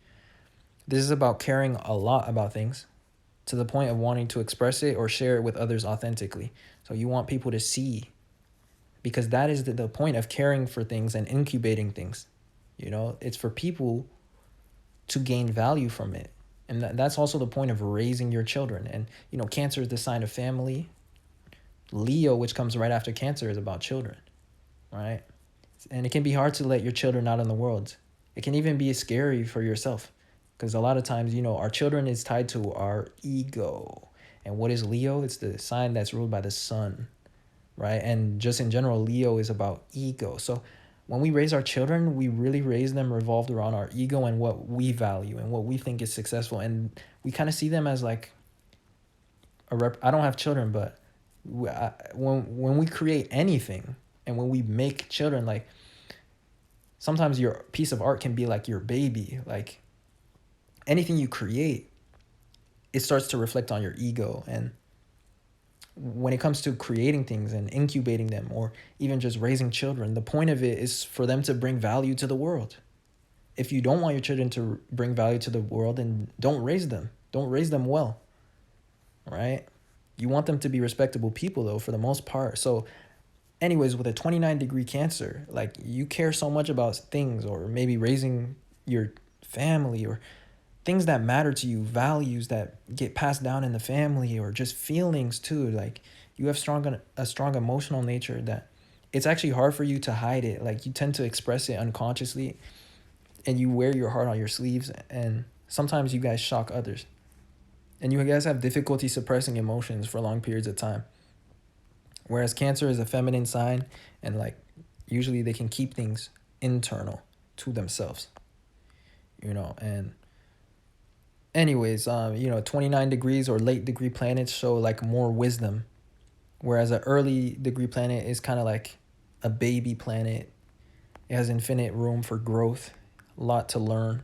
this is about caring a lot about things to the point of wanting to express it or share it with others authentically. So you want people to see, because that is the point of caring for things and incubating things. You know, it's for people to gain value from it. And that's also the point of raising your children. And, you know, Cancer is the sign of family. Leo, which comes right after Cancer, is about children, right? And it can be hard to let your children out in the world. It can even be scary for yourself because a lot of times, you know, our children is tied to our ego. And what is Leo? It's the sign that's ruled by the sun, right? And just in general, Leo is about ego. So when we raise our children, we really raise them revolved around our ego and what we value and what we think is successful. And we kind of see them as like I don't have children, but when we create anything and when we make children, like sometimes your piece of art can be like your baby. Like anything you create, it starts to reflect on your ego. And when it comes to creating things and incubating them or even just raising children, the point of it is for them to bring value to the world. If you don't want your children to bring value to the world, then don't raise them. Don't raise them well, right? You want them to be respectable people, though, for the most part. So anyways, with a 29-degree Cancer, like you care so much about things or maybe raising your family or things that matter to you, values that get passed down in the family or just feelings too. Like you have a strong emotional nature that it's actually hard for you to hide it. Like you tend to express it unconsciously and you wear your heart on your sleeves, and sometimes you guys shock others. And you guys have difficulty suppressing emotions for long periods of time. Whereas Cancer is a feminine sign, and like usually they can keep things internal to themselves, you know. And anyways, you know, 29 degrees or late degree planets show like more wisdom Whereas an early degree planet is kind of like a baby planet. It has infinite room for growth, a lot to learn.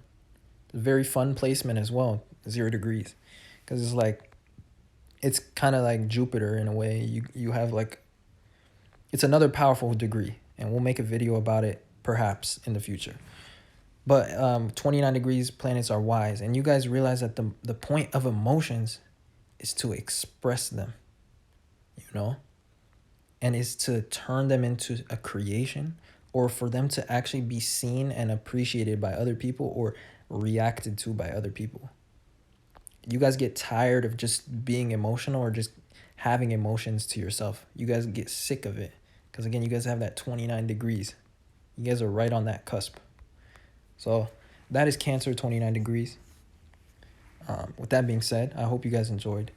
Very fun placement as well, 0 degrees. Because it's like, it's kind of like Jupiter in a way. You have like, it's another powerful degree. And we'll make a video about it perhaps in the future. But 29 degrees planets are wise. And you guys realize that the point of emotions is to express them, you know? And is to turn them into a creation, or for them to actually be seen and appreciated by other people or reacted to by other people. You guys get tired of just being emotional or just having emotions to yourself. You guys get sick of it. Because again, you guys have that 29 degrees. You guys are right on that cusp. So that is Cancer, 29 degrees. With that being said, I hope you guys enjoyed.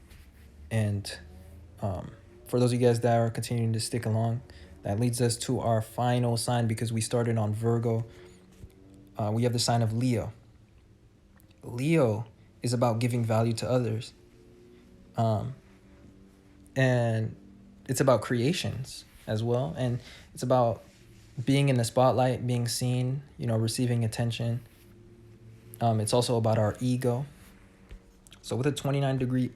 And for those of you guys that are continuing to stick along, that leads us to our final sign, because we started on Virgo. We have the sign of Leo. Leo is about giving value to others. And it's about creations as well. And it's about being in the spotlight, being seen, you know, receiving attention. It's also about our ego. So with a 29 degree